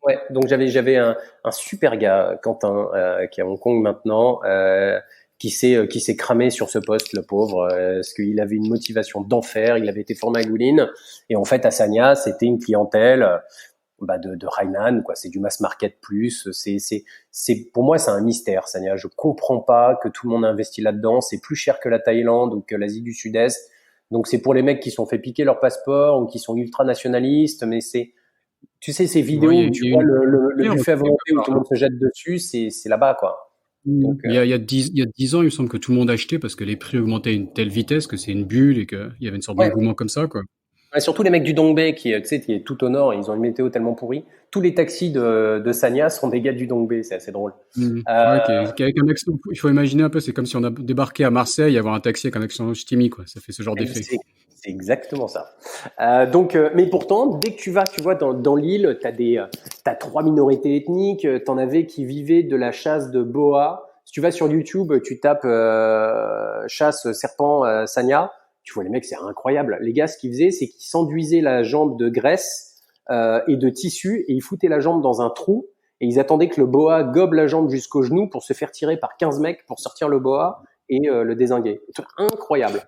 B: Ouais, donc j'avais un super gars, Quentin, qui est à Hong Kong maintenant, qui s'est cramé sur ce poste, le pauvre, parce qu'il avait une motivation d'enfer. Il avait été formé à Gouline, et en fait à Sanya, c'était une clientèle de Hainan, quoi. C'est du mass market plus. C'est pour moi, c'est un mystère, Sanya. Je comprends pas que tout le monde a investi là-dedans. C'est plus cher que la Thaïlande ou que l'Asie du Sud-Est. Donc c'est pour les mecs qui sont fait piquer leur passeport ou qui sont ultra nationalistes. Mais tu sais, ces vidéos où tu vois le buffet à volonté où tout le monde se jette dessus, c'est là-bas, quoi.
A: Donc, il y a 10 ans, il me semble que tout le monde achetait parce que les prix augmentaient à une telle vitesse que c'est une bulle et qu'il y avait une sorte d'engouement comme ça, quoi.
B: Ouais, surtout les mecs du Dongbei qui est tout au nord, ils ont une météo tellement pourrie. Tous les taxis de Sanya sont des gars du Dongbei, c'est assez drôle.
A: Ouais, avec un accent, il faut imaginer un peu, c'est comme si on a débarqué à Marseille et avoir un taxi avec un accent ch'timi, quoi. Ça fait ce genre d'effet.
B: C'est exactement ça. Mais pourtant, dès que tu vois, dans l'île, t'as 3 minorités ethniques. T'en avais qui vivaient de la chasse de boa. Si tu vas sur YouTube, tu tapes chasse serpent Sanya. Tu vois les mecs, c'est incroyable. Les gars, ce qu'ils faisaient, c'est qu'ils s'enduisaient la jambe de graisse et de tissu et ils foutaient la jambe dans un trou et ils attendaient que le boa gobe la jambe jusqu'au genou pour se faire tirer par 15 mecs pour sortir le boa et le dézinguer. Incroyable.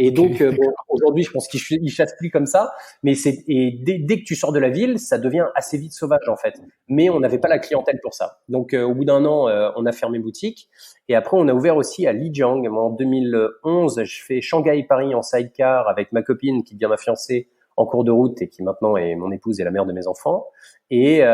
B: Et donc aujourd'hui, je pense qu'ils chassent plus comme ça, mais dès que tu sors de la ville, ça devient assez vite sauvage en fait. Mais on n'avait pas la clientèle pour ça. Donc au bout d'un an, on a fermé boutique et après on a ouvert aussi à Lijiang. Moi, en 2011, je fais Shanghai-Paris en sidecar avec ma copine qui devient ma fiancée en cours de route et qui maintenant est mon épouse et la mère de mes enfants. Et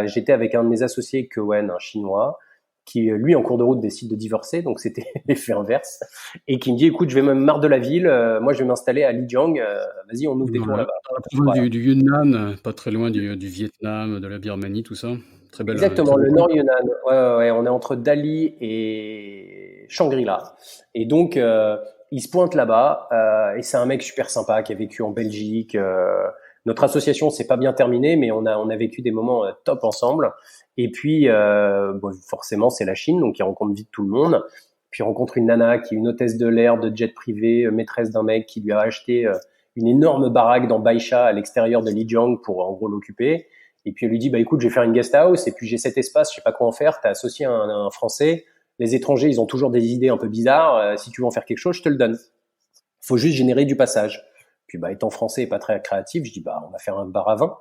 B: j'étais avec un de mes associés, Kewen, un Chinois, qui lui en cours de route décide de divorcer, donc c'était l'effet inverse, et qui me dit écoute, je vais me marre de la ville, moi je vais m'installer à Lijiang, vas-y on ouvre des tours là-bas.
A: Dans la province du Yunnan, pas très loin du Vietnam, de la Birmanie, tout ça. Très belle.
B: Exactement, le Nord Yunnan. Ouais, on est entre Dali et Shangri-La, et donc il se pointe là-bas, et c'est un mec super sympa qui a vécu en Belgique. Notre association s'est pas bien terminée, mais on a vécu des moments top ensemble. Et puis, forcément, c'est la Chine, donc il rencontre vite tout le monde. Puis il rencontre une nana qui est une hôtesse de l'air de jet privé, maîtresse d'un mec qui lui a acheté une énorme baraque dans Baisha à l'extérieur de Lijiang pour en gros l'occuper. Et puis elle lui dit bah écoute, je vais faire une guest house et puis j'ai cet espace, je sais pas quoi en faire. T'as associé un Français. Les étrangers, ils ont toujours des idées un peu bizarres. Si tu veux en faire quelque chose, je te le donne. Faut juste générer du passage. Puis étant français et pas très créatif, je dis on va faire un bar à vin.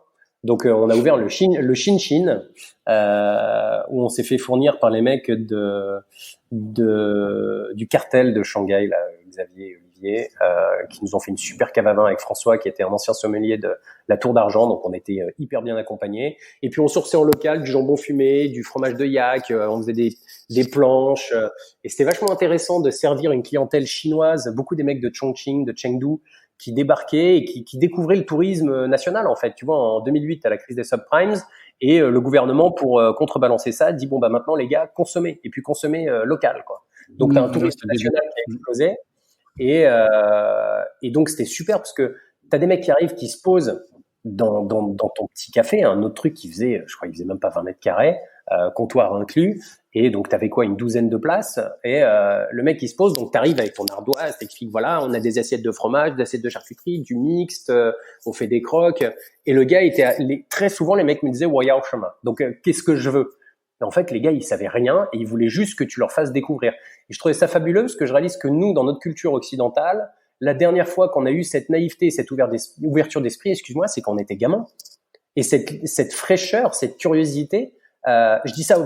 B: Donc on a ouvert le Shin Shin, où on s'est fait fournir par les mecs du cartel de Shanghai, là, Xavier et Olivier, qui nous ont fait une super cave à vin avec François, qui était un ancien sommelier de la Tour d'Argent, donc on était hyper bien accompagnés. Et puis on sourçait en local du jambon fumé, du fromage de yak, on faisait des planches, et c'était vachement intéressant de servir une clientèle chinoise, beaucoup des mecs de Chongqing, de Chengdu, qui débarquaient et qui découvraient le tourisme national en fait. Tu vois, en 2008, à la crise des subprimes, et le gouvernement, pour contrebalancer ça, dit maintenant les gars, consommez, et puis consommez local, quoi. Donc t'as un tourisme national qui a explosé, et donc c'était super parce que t'as des mecs qui arrivent, qui se posent dans ton petit café, un autre truc qui faisait, je crois, il faisait même pas 20 mètres carrés, comptoir inclus. Et donc, t'avais quoi, une douzaine de places. Et le mec, il se pose. Donc, t'arrives avec ton ardoise, t'expliques, voilà, on a des assiettes de fromage, des assiettes de charcuterie, du mixte, on fait des croques. Et le gars très souvent, les mecs me disaient, ouais, au chemin. Donc, qu'est-ce que je veux? Et en fait, les gars, ils savaient rien et ils voulaient juste que tu leur fasses découvrir. Et je trouvais ça fabuleux parce que je réalise que nous, dans notre culture occidentale, la dernière fois qu'on a eu cette naïveté, cette ouverture d'esprit, excuse-moi, c'est quand on était gamin. Et cette fraîcheur, cette curiosité, je dis ça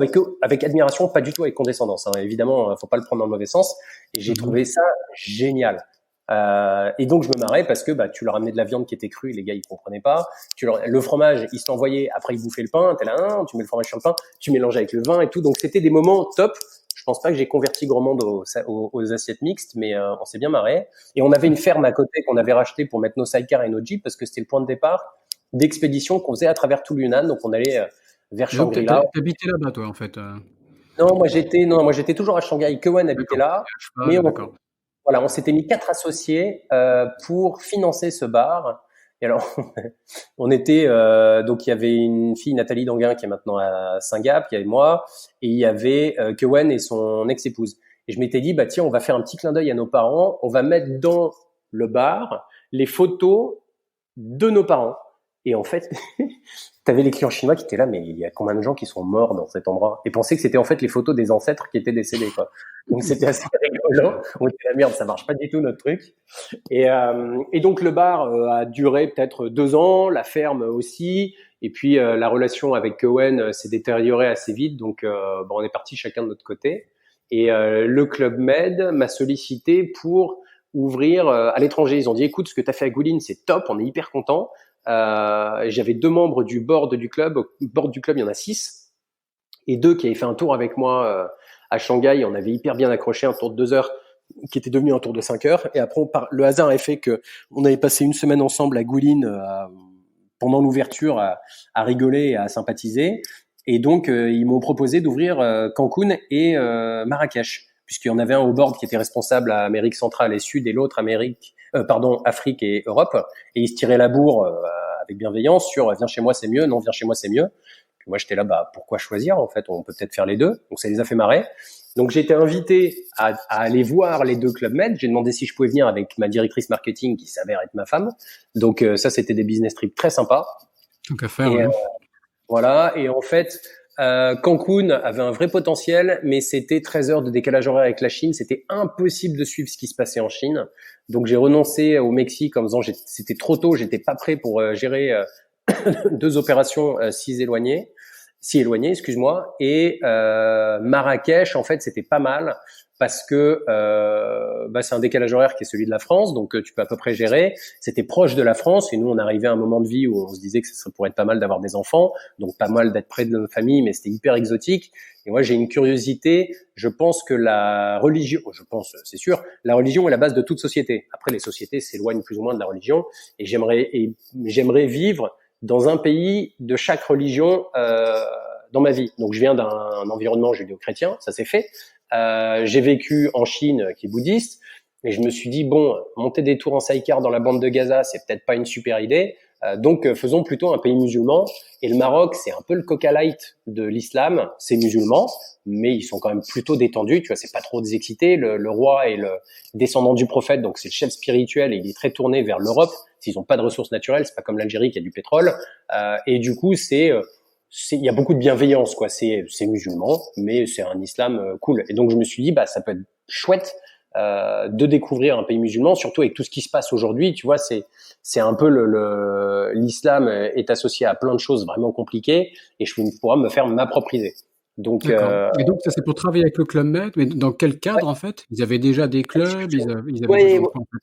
B: avec admiration, pas du tout avec condescendance. Hein. Évidemment, faut pas le prendre dans le mauvais sens. Et j'ai trouvé ça génial. Et donc je me marrais parce que tu leur amenais de la viande qui était crue, les gars ils comprenaient pas. Le fromage, ils se l'envoyaient, après ils bouffaient le pain, t'es là, tu mets le fromage sur le pain, tu mélanges avec le vin et tout. Donc c'était des moments top. Je pense pas que j'ai converti grand monde aux assiettes mixtes, mais on s'est bien marré. Et on avait une ferme à côté qu'on avait rachetée pour mettre nos sidecars et nos jeeps parce que c'était le point de départ d'expédition qu'on faisait à travers tout le Yunnan. Donc on allait vers
A: Et donc,
B: Shangri-La.
A: t'habitais là-bas, toi, en fait.
B: Non, moi j'étais toujours à Shanghai. Kewen habitait
A: D'accord.
B: là,
A: À
B: mais
A: cheval, d'accord.
B: voilà, on s'était mis 4 associés pour financer ce bar. Et alors, on était donc il y avait une fille Nathalie Danguin qui est maintenant à Saint-Gap, il y avait moi, et il y avait Kewen et son ex-épouse. Et je m'étais dit tiens, on va faire un petit clin d'œil à nos parents, on va mettre dans le bar les photos de nos parents. Et en fait, t'avais les clients chinois qui étaient là, mais il y a combien de gens qui sont morts dans cet endroit? Et pensaient que c'était en fait les photos des ancêtres qui étaient décédés, quoi. Donc c'était assez rigolo. On était la merde, ça marche pas du tout notre truc. Et donc le bar a duré peut-être 2 ans, la ferme aussi. Et puis la relation avec Cohen s'est détériorée assez vite. Donc on est partis chacun de notre côté. Et le Club Med m'a sollicité pour ouvrir à l'étranger. Ils ont dit écoute, ce que tu as fait à Gouline, c'est top, on est hyper content. J'avais 2 membres du board du club. Au board du club, il y en a 6. Et 2 qui avaient fait un tour avec moi à Shanghai. On avait hyper bien accroché un tour de 2 heures qui était devenu un tour de 5 heures. Et après, le hasard a fait que on avait passé une semaine ensemble à Gouline pendant l'ouverture à rigoler et à sympathiser. Et donc, ils m'ont proposé d'ouvrir Cancun et Marrakech, puisqu'il y en avait un au board qui était responsable à Amérique centrale et Sud et l'autre Afrique et Europe. Et ils se tiraient la bourre avec bienveillance sur viens chez moi c'est mieux, non viens chez moi c'est mieux. Puis moi j'étais là pourquoi choisir en fait, on peut peut-être faire les deux. Donc ça les a fait marrer. Donc j'ai été invité à aller voir les 2 Club Med. J'ai demandé si je pouvais venir avec ma directrice marketing qui s'avère être ma femme. Donc ça c'était des business trips très sympas.
A: Tant qu'à faire,
B: Et
A: ouais.
B: voilà. Et en fait Cancun avait un vrai potentiel, mais c'était 13 heures de décalage horaire avec la Chine. C'était impossible de suivre ce qui se passait en Chine. Donc j'ai renoncé au Mexique en me disant c'était trop tôt, j'étais pas prêt pour gérer 2 opérations si éloignées, excuse-moi. Et Marrakech, en fait, c'était pas mal parce que c'est un décalage horaire qui est celui de la France, donc tu peux à peu près gérer. C'était proche de la France et nous, on arrivait à un moment de vie où on se disait que ça pourrait être pas mal d'avoir des enfants, donc pas mal d'être près de notre famille, mais c'était hyper exotique. Et moi, j'ai une curiosité. Je pense que c'est sûr, la religion est la base de toute société. Après, les sociétés s'éloignent plus ou moins de la religion, et j'aimerais vivre dans un pays de chaque religion dans ma vie. Donc je viens d'un environnement judéo-chrétien, ça s'est fait. J'ai vécu en Chine, qui est bouddhiste, et je me suis dit monter des tours en sidecar dans la bande de Gaza, c'est peut-être pas une super idée. Donc faisons plutôt un pays musulman. Et le Maroc, c'est un peu le Coca Light de l'islam. C'est musulman, mais ils sont quand même plutôt détendus. Tu vois, c'est pas trop désexcité. Le roi est le descendant du prophète, donc c'est le chef spirituel et il est très tourné vers l'Europe. S'ils ont pas de ressources naturelles, c'est pas comme l'Algérie qui a du pétrole. Et du coup, il y a beaucoup de bienveillance, quoi. C'est musulman, mais c'est un islam cool. Et donc je me suis dit, ça peut être chouette de découvrir un pays musulman, surtout avec tout ce qui se passe aujourd'hui. Tu vois, c'est un peu l'islam est associé à plein de choses vraiment compliquées, et je pourrais me faire ma propre idée. Donc,
A: D'accord. Et donc, ça, c'est pour travailler avec le Club Med, mais dans quel
B: ouais,
A: cadre, en fait? Ils avaient déjà des clubs, ils avaient
B: ouais,
A: besoin de quoi, en fait?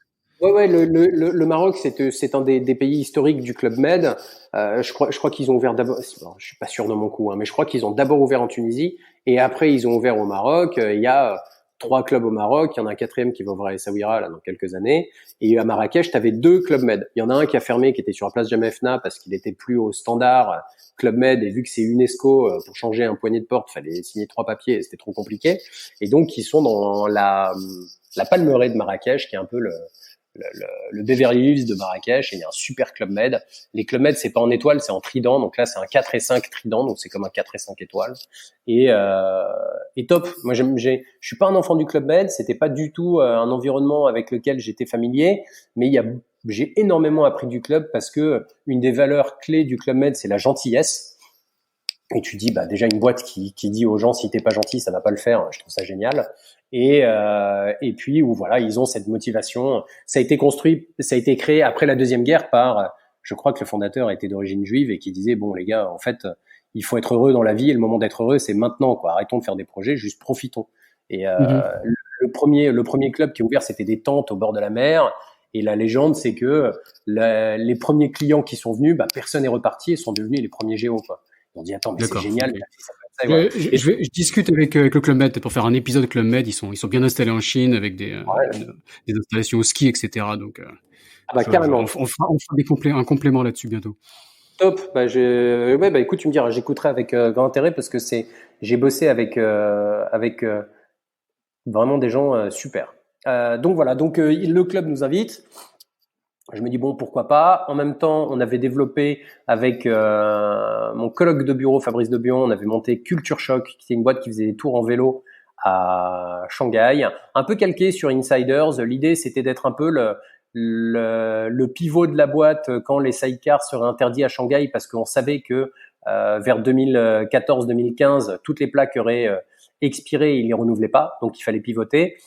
B: ouais, le Maroc, c'est un des pays historiques du Club Med. Je crois qu'ils ont ouvert d'abord, je suis pas sûr de mon coup, hein, mais je crois qu'ils ont d'abord ouvert en Tunisie et après ils ont ouvert au Maroc. Il y a 3 clubs au Maroc, il y en a un quatrième qui va ouvrir à Essaouira là dans quelques années. Et à Marrakech, tu avais 2 Club Med. Il y en a un qui a fermé, qui était sur la place Jamefna parce qu'il était plus au standard Club Med, et vu que c'est UNESCO, pour changer un poignet de porte, fallait signer 3 papiers, et c'était trop compliqué. Et donc ils sont dans la Palmeraie de Marrakech, qui est un peu le Beverly Hills de Marrakech, et il y a un super Club Med. Les Club Med, c'est pas en étoile, c'est en trident. Donc là, c'est un 4 et 5 trident, donc c'est comme un 4 et 5 étoiles. Et top. Moi, je suis pas un enfant du Club Med, c'était pas du tout un environnement avec lequel j'étais familier, mais j'ai énormément appris du club parce que une des valeurs clés du Club Med, c'est la gentillesse. Et tu dis, déjà une boîte qui dit aux gens, si t'es pas gentil, ça va pas le faire. Je trouve ça génial. Et puis où voilà, ils ont cette motivation. Ça a été créé après la Deuxième Guerre par, je crois que le fondateur était d'origine juive et qui disait bon les gars, en fait, il faut être heureux dans la vie et le moment d'être heureux c'est maintenant, quoi. Arrêtons de faire des projets, juste profitons. Et
A: Mhm.
B: le le premier club qui est ouvert, c'était des tentes au bord de la mer. Et la légende, c'est que les premiers clients qui sont venus, personne n'est reparti et sont devenus les premiers géos, quoi. On dit attends, mais c'est
A: D'accord.
B: génial.
A: Ok.
B: Ça peut être ça, et voilà.
A: Je discute avec le Club Med pour faire un épisode Club Med. Ils sont bien installés en Chine avec
B: Ouais.
A: des installations au ski, etc. Donc,
B: Ah bah carrément.
A: on fera un complément là-dessus bientôt.
B: Top. Ouais, écoute, tu me diras, j'écouterai avec grand intérêt parce que j'ai bossé avec vraiment des gens super. Donc voilà, donc le club nous invite. Je me dis bon, pourquoi pas. En même temps, on avait développé avec mon colloque de bureau Fabrice Debion, on avait monté Culture Shock, qui était une boîte qui faisait des tours en vélo à Shanghai, un peu calqué sur Insiders. L'idée, c'était d'être un peu le pivot de la boîte quand les sidecars seraient interdits à Shanghai, parce qu'on savait que vers 2014-2015, toutes les plaques auraient expiré, ils les renouvelaient pas, donc il fallait pivoter.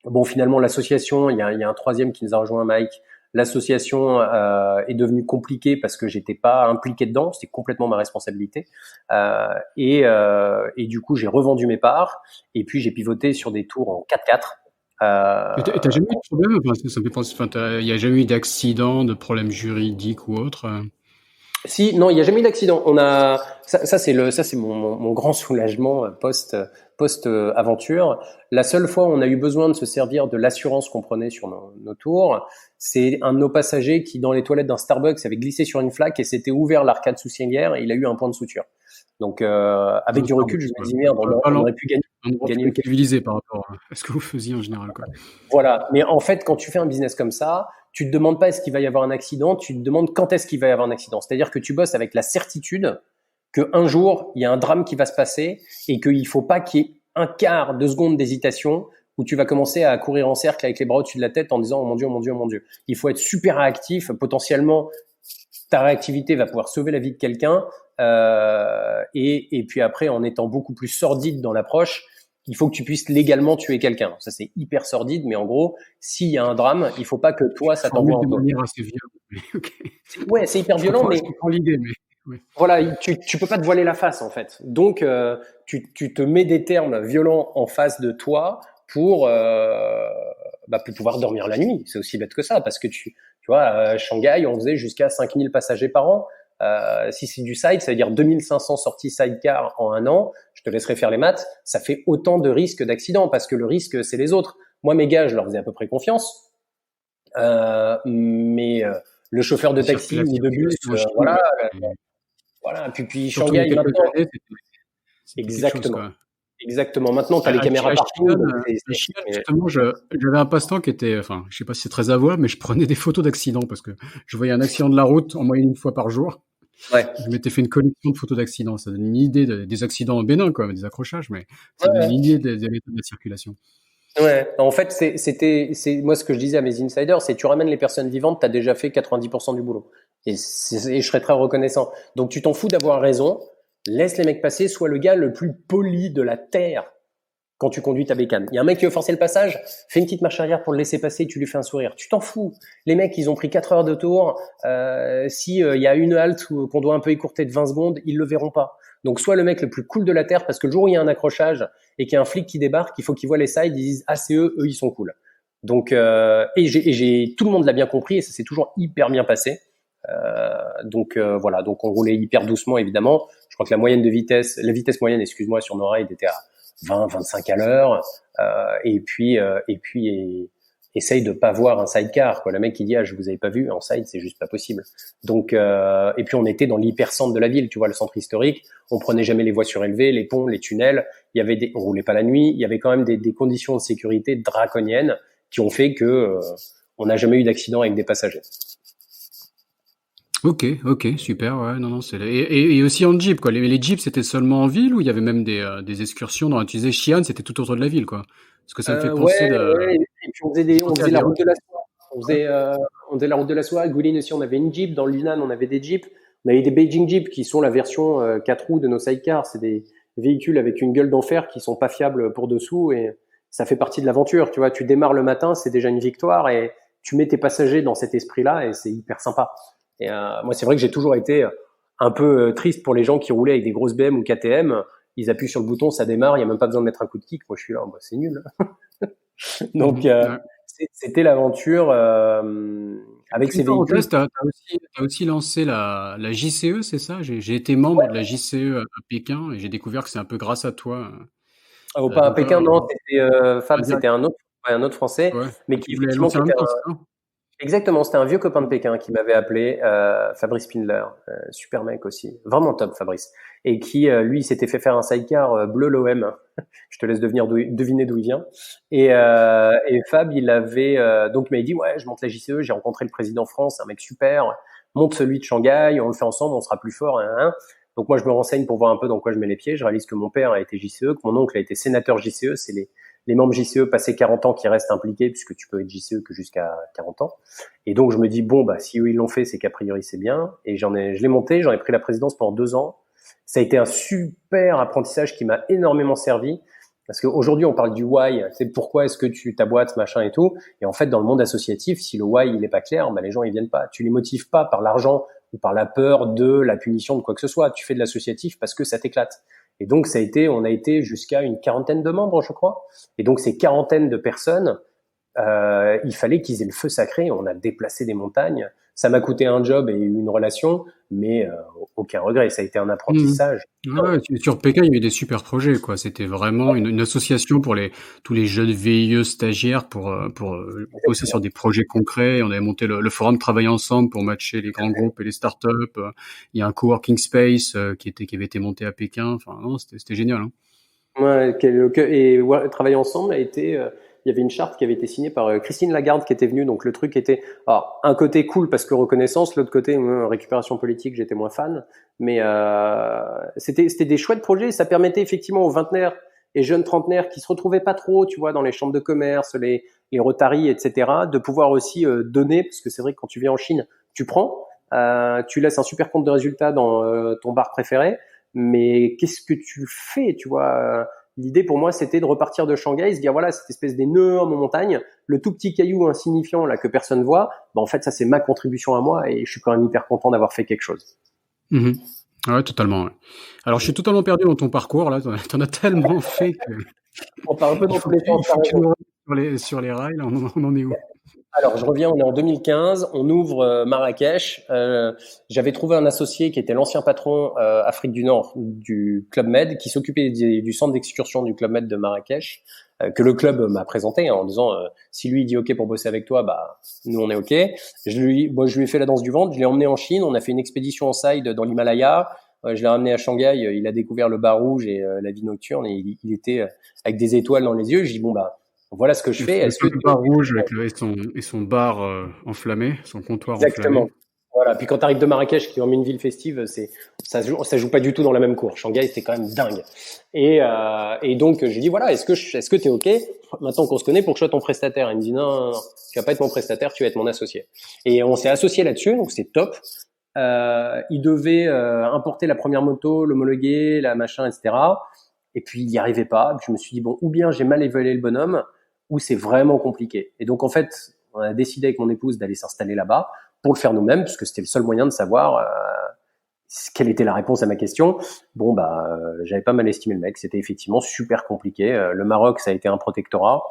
B: Bon, finalement, l'association, il y a un troisième qui nous a rejoint, Mike. L'association est devenue compliquée parce que j'étais pas impliqué dedans, c'était complètement ma responsabilité. Et du coup, j'ai revendu mes parts et puis j'ai pivoté sur des tours en 4x4.
A: Et t'as jamais eu de problème? Enfin, ça me fait penser. Enfin, il y a jamais eu d'accident, de problème juridique ou autre?
B: Si, non, il n'y a jamais eu d'accident. On a ça c'est mon grand soulagement post aventure. La seule fois où on a eu besoin de se servir de l'assurance qu'on prenait sur nos tours, c'est un de nos passagers qui, dans les toilettes d'un Starbucks, avait glissé sur une flaque et s'était ouvert l'arcade sourcilière et il a eu un point de suture. Donc avec du recul, je me dis merde, on aurait pu
A: Un endroit
B: gagner
A: plutôt
B: une question.
A: civilisé par rapport à ce que vous faisiez en général, quoi.
B: Voilà. Mais en fait, quand tu fais un business comme ça, tu te demandes pas est-ce qu'il va y avoir un accident, tu te demandes quand est-ce qu'il va y avoir un accident. C'est-à-dire que tu bosses avec la certitude que un jour, il y a un drame qui va se passer et qu'il faut pas qu'il y ait un quart de seconde d'hésitation où tu vas commencer à courir en cercle avec les bras au-dessus de la tête en disant oh mon Dieu, oh mon Dieu, oh mon Dieu. Il faut être super réactif. Potentiellement, ta réactivité va pouvoir sauver la vie de quelqu'un. Et puis après, en étant beaucoup plus sordide dans l'approche, il faut que tu puisses légalement tuer quelqu'un. Ça, c'est hyper sordide, mais en gros, s'il y a un drame, il faut pas que toi, ça t'envoie
A: Formule
B: en
A: de
B: tôle.
A: manière assez violente, mais ok.
B: Ouais, c'est hyper violent, mais
A: Je comprends l'idée, mais ouais.
B: voilà, tu peux pas te voiler la face, en fait. Donc, tu te mets des termes violents en face de toi pour pouvoir dormir la nuit. C'est aussi bête que ça, parce que tu vois, à Shanghai, on faisait jusqu'à 5000 passagers par an. Si c'est du side, ça veut dire 2500 sorties sidecar en un an. Je te laisserai faire les maths. Ça fait autant de risques d'accident parce que le risque, c'est les autres. Moi, mes gars, je leur faisais à peu près confiance. Mais le chauffeur de
A: La
B: taxi ou de bus,
A: circulation en Chine,
B: voilà,
A: ouais.
B: voilà. Puis
A: Surtout il y a
B: Shanghai
A: quelques
B: maintenant,
A: années, c'était quelque chose,
B: exactement,
A: quoi.
B: exactement. Maintenant, tu as les caméras
A: À
B: partout,
A: Xi'an,
B: donc mais
A: justement, j'avais un passe-temps qui était, enfin, je sais pas si c'est très à voir, mais je prenais des photos d'accidents parce que je voyais un accident de la route en moyenne une fois par jour.
B: ouais.
A: Je m'étais fait une collection de photos d'accidents. Ça donne une idée des accidents bénins, quoi, des accrochages, mais ça donne
B: Ouais,
A: une idée de l'état de la circulation.
B: ouais. En fait, c'est moi ce que je disais à mes insiders, c'est tu ramènes les personnes vivantes, tu as déjà fait 90% du boulot. Et je serais très reconnaissant. Donc tu t'en fous d'avoir raison, laisse les mecs passer, sois le gars le plus poli de la terre quand tu conduis ta bécane. Il y a un mec qui veut forcer le passage, fais une petite marche arrière pour le laisser passer, tu lui fais un sourire. Tu t'en fous. Les mecs, ils ont pris 4 heures de tour. Si il y a une halte qu'on doit un peu écourter de 20 secondes, ils le verront pas. Donc sois le mec le plus cool de la terre parce que le jour où il y a un accrochage et qu'il y a un flic qui débarque, il faut qu'il voit les sides, ils disent ah c'est eux, ils sont cool. Donc tout le monde l'a bien compris et ça s'est toujours hyper bien passé. Voilà, donc on roulait hyper doucement évidemment. Je crois que la vitesse moyenne, excuse-moi, sur nos rides était à 20, 25 à l'heure. Essaye de pas voir un sidecar, quoi. Le mec qui dit ah je vous avais pas vu en side, c'est juste pas possible. Donc et puis on était dans l'hypercentre de la ville, tu vois, le centre historique. On prenait jamais les voies surélevées, les ponts, les tunnels. On roulait pas la nuit. Il y avait quand même des conditions de sécurité draconiennes qui ont fait que on n'a jamais eu d'accident avec des passagers.
A: Ok, super, ouais, non, et aussi en Jeep, quoi. Les Jeeps, c'était seulement en ville ou il y avait même des excursions dans, tu disais Xi'an, c'était tout autour de la ville, quoi. Parce que ça me fait penser
B: Ouais. Et puis on
A: penser à
B: faisait la
A: des
B: route
A: routes.
B: de la soie. On faisait la route de la soie. À Guilin aussi, on avait une Jeep. Dans le Yunnan, on avait des Jeeps. On avait des Beijing Jeep qui sont la version 4 roues de nos sidecars. C'est des véhicules avec une gueule d'enfer qui sont pas fiables pour dessous et ça fait partie de l'aventure. Tu vois, tu démarres le matin, c'est déjà une victoire et tu mets tes passagers dans cet esprit-là et c'est hyper sympa. Et moi, c'est vrai que j'ai toujours été un peu triste pour les gens qui roulaient avec des grosses BM ou KTM ils appuient sur le bouton, ça démarre, il y a même pas besoin de mettre un coup de kick. Moi, je suis là, bah, c'est nul. Donc,
A: Ouais.
B: c'était l'aventure avec ces
A: Petite
B: véhicules.
A: parenthèse, t'as aussi lancé la JCE, c'est ça? J'ai été membre de la JCE à Pékin et j'ai découvert que c'est un peu grâce à toi.
B: Pas à
A: Donc
B: Pékin,
A: voilà,
B: non, c'était Fab,
A: direct,
B: c'était un autre Français,
A: ouais.
B: mais qui
A: Tu voulais
B: effectivement,
A: lancer
B: qui
A: en même
B: était
A: temps, c'est ça?
B: exactement, c'était un vieux copain de Pékin qui m'avait appelé, Fabrice Pindler, super mec aussi, vraiment top Fabrice, et qui lui s'était fait faire un sidecar bleu l'OM. Je te laisse deviner d'où il vient. Et Fab, il avait donc il m'avait dit ouais, je monte la JCE, j'ai rencontré le président France, un mec super, monte celui de Shanghai, on le fait ensemble, on sera plus fort. Hein. Donc moi je me renseigne pour voir un peu dans quoi je mets les pieds. Je réalise que mon père a été JCE, que mon oncle a été sénateur JCE, c'est les membres JCE passés 40 ans qui restent impliqués, puisque tu peux être JCE que jusqu'à 40 ans. Et donc je me dis bon bah si eux ils l'ont fait, c'est qu'a priori c'est bien. Et je l'ai monté, j'en ai pris la présidence pendant 2 ans. Ça a été un super apprentissage qui m'a énormément servi. Parce qu'aujourd'hui, on parle du why, c'est pourquoi est-ce que tu t'aboîtes, machin et tout. Et en fait, dans le monde associatif, si le why il est pas clair, bah, les gens ils viennent pas. Tu les motives pas par l'argent ou par la peur de la punition de quoi que ce soit. Tu fais de l'associatif parce que ça t'éclate. Et donc on a été jusqu'à une quarantaine de membres, je crois. Et donc ces quarantaines de personnes, il fallait qu'ils aient le feu sacré. On a déplacé des montagnes. Ça m'a coûté un job et une relation, mais aucun regret. Ça a été un
A: Mmh.
B: apprentissage.
A: Ouais, sur Pékin, il y avait des super projets, quoi. C'était vraiment une association pour tous les jeunes VIE stagiaires pour bosser sur
B: Exactement.
A: des projets concrets. On avait monté le forum Travail ensemble pour matcher les grands groupes et les startups. Il y a un coworking space qui avait été monté à Pékin. Enfin, non, c'était génial, hein.
B: Ouais, travailler ensemble a été. Il y avait une charte qui avait été signée par Christine Lagarde qui était venue. Donc le truc était, alors un côté cool parce que reconnaissance, l'autre côté récupération politique, j'étais moins fan. Mais c'était des chouettes projets. Ça permettait effectivement aux vingtenaires et jeunes trentenaires qui se retrouvaient pas trop, tu vois, dans les chambres de commerce, les Rotary, etc., de pouvoir aussi donner, parce que c'est vrai que quand tu viens en Chine, tu prends, tu laisses un super compte de résultats dans ton bar préféré. Mais qu'est-ce que tu fais, tu vois? L'idée pour moi, c'était de repartir de Shanghai, se dire voilà, cette espèce d'énorme montagne, le tout petit caillou insignifiant là que personne voit, bah en fait ça c'est ma contribution à moi et je suis quand même hyper content d'avoir fait quelque chose.
A: Mhm. Ouais, totalement. Ouais. Alors, je suis totalement perdu dans ton parcours là. T'en as tellement fait que
B: On part un peu dans tous les
A: il
B: sens, t'as
A: faut que tu
B: raison.
A: nous remettes sur les rails. Là, on en est où?
B: Alors, je reviens, on est en 2015, on ouvre Marrakech. J'avais trouvé un associé qui était l'ancien patron Afrique du Nord du Club Med, qui s'occupait du centre d'excursion du Club Med de Marrakech, que le club m'a présenté, hein, en disant si lui il dit OK pour bosser avec toi, bah nous on est OK. Je lui ai fait la danse du ventre, je l'ai emmené en Chine, on a fait une expédition en side dans l'Himalaya. Je l'ai ramené à Shanghai, il a découvert le bar rouge et la vie nocturne, et il était avec des étoiles dans les yeux. Je dis bon bah voilà ce que je fais.
A: Le
B: Est-ce que
A: fameux
B: t'es
A: bar
B: OK?
A: rouge avec et son bar enflammé, son comptoir enflammé.
B: Exactement. Voilà. Puis quand tu arrives de Marrakech, qui est une ville festive, ça joue pas du tout dans la même cour. Shanghai, c'était quand même dingue. Et donc j'ai dit voilà, est-ce que t'es ok maintenant qu'on se connaît pour que je sois ton prestataire? Il me dit non, non, non, tu vas pas être mon prestataire, tu vas être mon associé. Et on s'est associé là-dessus, donc c'est top. Il devait importer la première moto, l'homologuer, la machin, etc. Et puis il n'y arrivait pas. Puis je me suis dit bon, ou bien j'ai mal évalué le bonhomme, ou c'est vraiment compliqué. Et donc en fait, on a décidé avec mon épouse d'aller s'installer là-bas pour le faire nous-mêmes, puisque c'était le seul moyen de savoir quelle était la réponse à ma question. Bon bah, j'avais pas mal estimé le mec. C'était effectivement super compliqué. Le Maroc, ça a été un protectorat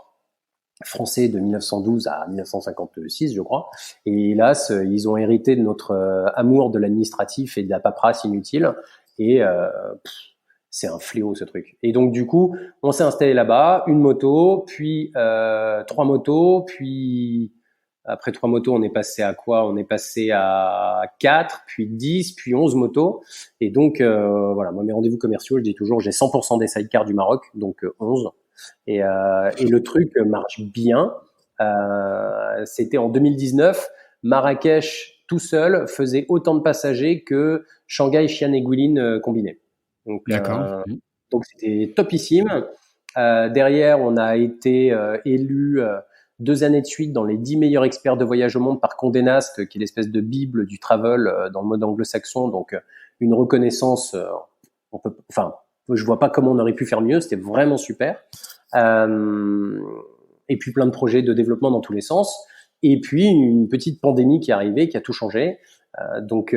B: français de 1912 à 1956, je crois. Et hélas, ils ont hérité de notre amour de l'administratif et de la paperasse inutile. Et c'est un fléau ce truc. Et donc du coup, on s'est installé là-bas, une moto, puis 3 motos, puis après 3 motos, on est passé à quoi? On est passé à 4, puis 10, puis 11 motos. Et donc voilà, moi mes rendez-vous commerciaux, je dis toujours, j'ai 100% des sidecars du Maroc, donc 11. Et le truc marche bien. C'était en 2019. Marrakech tout seul faisait autant de passagers que Shanghai, Xi'an et Guilin combinés. Donc,
A: D'accord.
B: donc c'était topissime. Derrière, on a été élu 2 années de suite dans les 10 meilleurs experts de voyage au monde par Condé Nast, qui est l'espèce de bible du travel dans le mode anglo-saxon. Donc une reconnaissance, enfin, je vois pas comment on aurait pu faire mieux. C'était vraiment super. Euh, et puis plein de projets de développement dans tous les sens. Et puis une petite pandémie qui est arrivée, qui a tout changé. Donc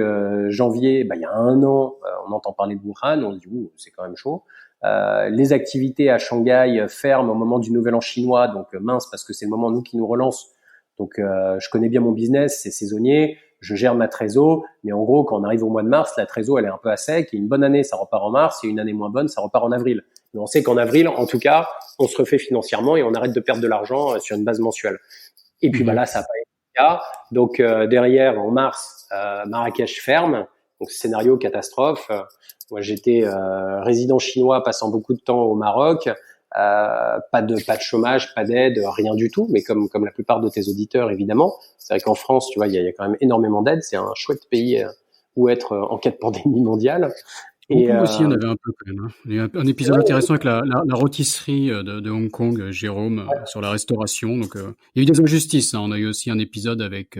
B: janvier, bah, il y a un an, on entend parler de Wuhan, on se dit ouh, c'est quand même chaud. Les activités à Shanghai ferment au moment du Nouvel An chinois, donc mince parce que c'est le moment nous qui nous relance. Donc je connais bien mon business, c'est saisonnier, je gère ma trésor, mais en gros quand on arrive au mois de mars, la trésor elle est un peu à sec. Et une bonne année ça repart en mars, et une année moins bonne ça repart en avril. Mais on sait qu'en avril, en tout cas, on se refait financièrement et on arrête de perdre de l'argent sur une base mensuelle. Et puis bah là ça n'a pas été le cas. Donc derrière en mars, Marrakech ferme, donc scénario catastrophe. Moi, j'étais résident chinois, passant beaucoup de temps au Maroc. Pas de chômage, pas d'aide, rien du tout. Mais comme la plupart de tes auditeurs, évidemment, c'est vrai qu'en France, tu vois, il y a quand même énormément d'aide. C'est un chouette pays où être en cas de pandémie mondiale.
A: Hong
B: Et
A: Kong aussi, on avait un peu quand même. Hein. Il y a un épisode intéressant avec la rôtisserie de Hong Kong, Jérôme, sur la restauration. Donc, il y a eu des injustices. Hein. On a eu aussi un épisode avec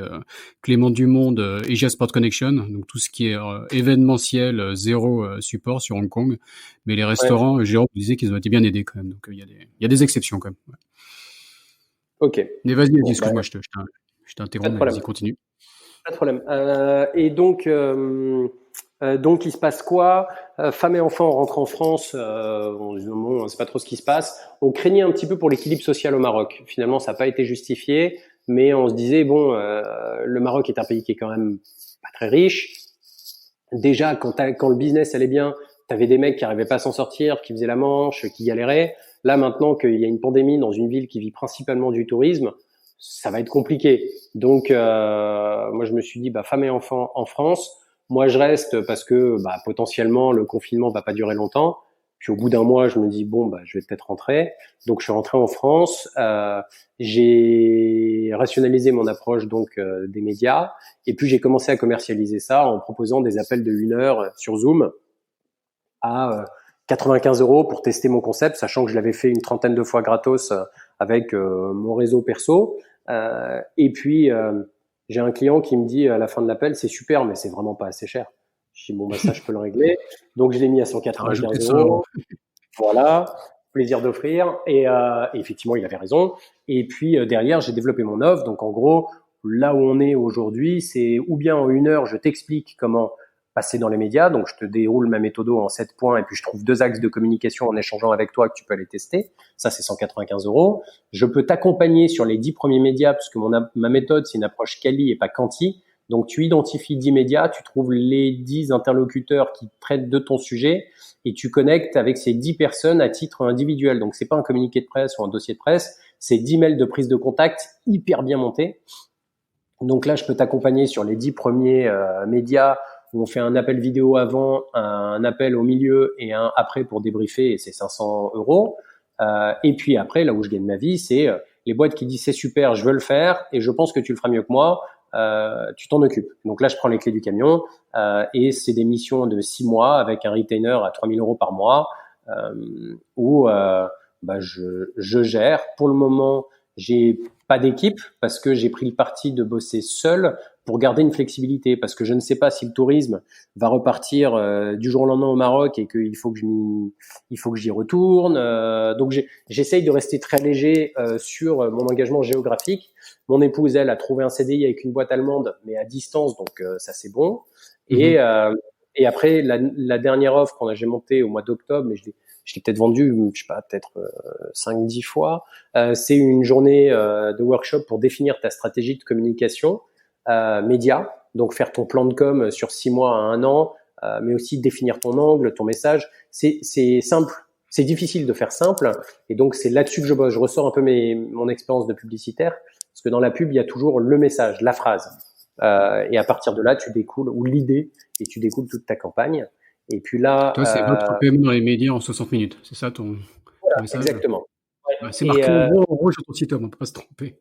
A: Clément Dumont de Asia Sport Connection. Donc, tout ce qui est événementiel, zéro support sur Hong Kong. Mais les restaurants, Jérôme disait qu'ils ont été bien aidés quand même. Donc, il y a des exceptions quand même. Ouais.
B: Ok.
A: Mais vas-y, excuse-moi, je t'interromps, mais vas-y, continue.
B: Pas de problème. Et donc, il se passe quoi? Femme et enfants rentrent en France. On se dit, bon, c'est pas trop ce qui se passe. On craignait un petit peu pour l'équilibre social au Maroc. Finalement, ça n'a pas été justifié, mais on se disait bon, le Maroc est un pays qui est quand même pas très riche. Déjà, quand le business allait bien, t'avais des mecs qui arrivaient pas à s'en sortir, qui faisaient la manche, qui galéraient. Là, maintenant qu'il y a une pandémie dans une ville qui vit principalement du tourisme, ça va être compliqué. Donc, moi, je me suis dit, femme et enfants en France. Moi, je reste parce que potentiellement, le confinement va pas durer longtemps. Puis au bout d'un mois, je me dis, bon, je vais peut-être rentrer. Donc, je suis rentré en France. J'ai rationalisé mon approche donc des médias. Et puis, j'ai commencé à commercialiser ça en proposant des appels de 1 heure sur Zoom à 95 € pour tester mon concept, sachant que je l'avais fait une trentaine de fois gratos avec mon réseau perso. Et puis, j'ai un client qui me dit à la fin de l'appel, c'est super, mais c'est vraiment pas assez cher. Je dis, bon, ça, je peux le régler. Donc, je l'ai mis à 195 €. Voilà, plaisir d'offrir. Et effectivement, il avait raison. Et puis, derrière, j'ai développé mon offre. Donc, en gros, là où on est aujourd'hui, c'est ou bien en 1 heure, je t'explique comment passer dans les médias. Donc, je te déroule ma méthode en 7 points et puis je trouve 2 axes de communication en échangeant avec toi que tu peux aller tester. Ça, c'est 195 €. Je peux t'accompagner sur les 10 premiers médias puisque ma méthode, c'est une approche quali et pas quanti. Donc, tu identifies 10 médias, tu trouves les 10 interlocuteurs qui traitent de ton sujet et tu connectes avec ces 10 personnes à titre individuel. Donc, c'est pas un communiqué de presse ou un dossier de presse, c'est 10 mails de prise de contact hyper bien montés. Donc là, je peux t'accompagner sur les 10 premiers médias où on fait un appel vidéo avant, un appel au milieu et un après pour débriefer et c'est 500 €. Et puis après, là où je gagne ma vie, c'est les boîtes qui disent c'est super, je veux le faire et je pense que tu le feras mieux que moi. Tu t'en occupes. Donc là, je prends les clés du camion et c'est des missions de 6 mois avec un retainer à 3 000 € par mois où je gère. Pour le moment, j'ai pas d'équipe parce que j'ai pris le parti de bosser seul pour garder une flexibilité parce que je ne sais pas si le tourisme va repartir du jour au lendemain au Maroc et qu'il faut que j'y retourne. Donc j'essaye de rester très léger sur mon engagement géographique. Mon épouse, elle, a trouvé un CDI avec une boîte allemande, mais à distance, donc ça c'est bon. Et après, la dernière offre j'ai montée au mois d'octobre, mais je l'ai peut-être vendue, je sais pas, peut-être 5-10 fois. C'est une journée de workshop pour définir ta stratégie de communication média, donc faire ton plan de com sur 6 mois à 1 an, mais aussi définir ton angle, ton message. C'est simple. C'est difficile de faire simple, et donc c'est là-dessus que je bosse. Je ressors un peu mon expérience de publicitaire, parce que dans la pub, il y a toujours le message, la phrase. Et à partir de là, tu découles, ou l'idée, et tu découles toute ta campagne. Et puis là...
A: Toi, c'est votre paiement dans les médias en 60 minutes. C'est ça ton message?
B: Exactement. Ouais.
A: C'est marqué en gros sur ton site web, on peut pas se tromper.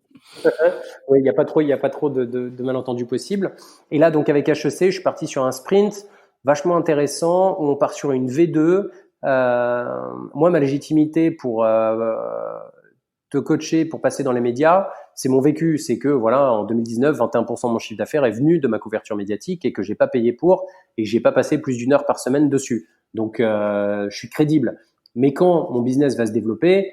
B: Oui, il n'y a pas trop de malentendus possibles. Et là, donc avec HEC, je suis parti sur un sprint vachement intéressant où on part sur une V2. Moi, ma légitimité pour te coacher, pour passer dans les médias, c'est mon vécu. C'est que voilà, en 2019, 21% de mon chiffre d'affaires est venu de ma couverture médiatique et que j'ai pas payé pour et que j'ai pas passé plus d'1 heure par semaine dessus. Donc, je suis crédible. Mais quand mon business va se développer,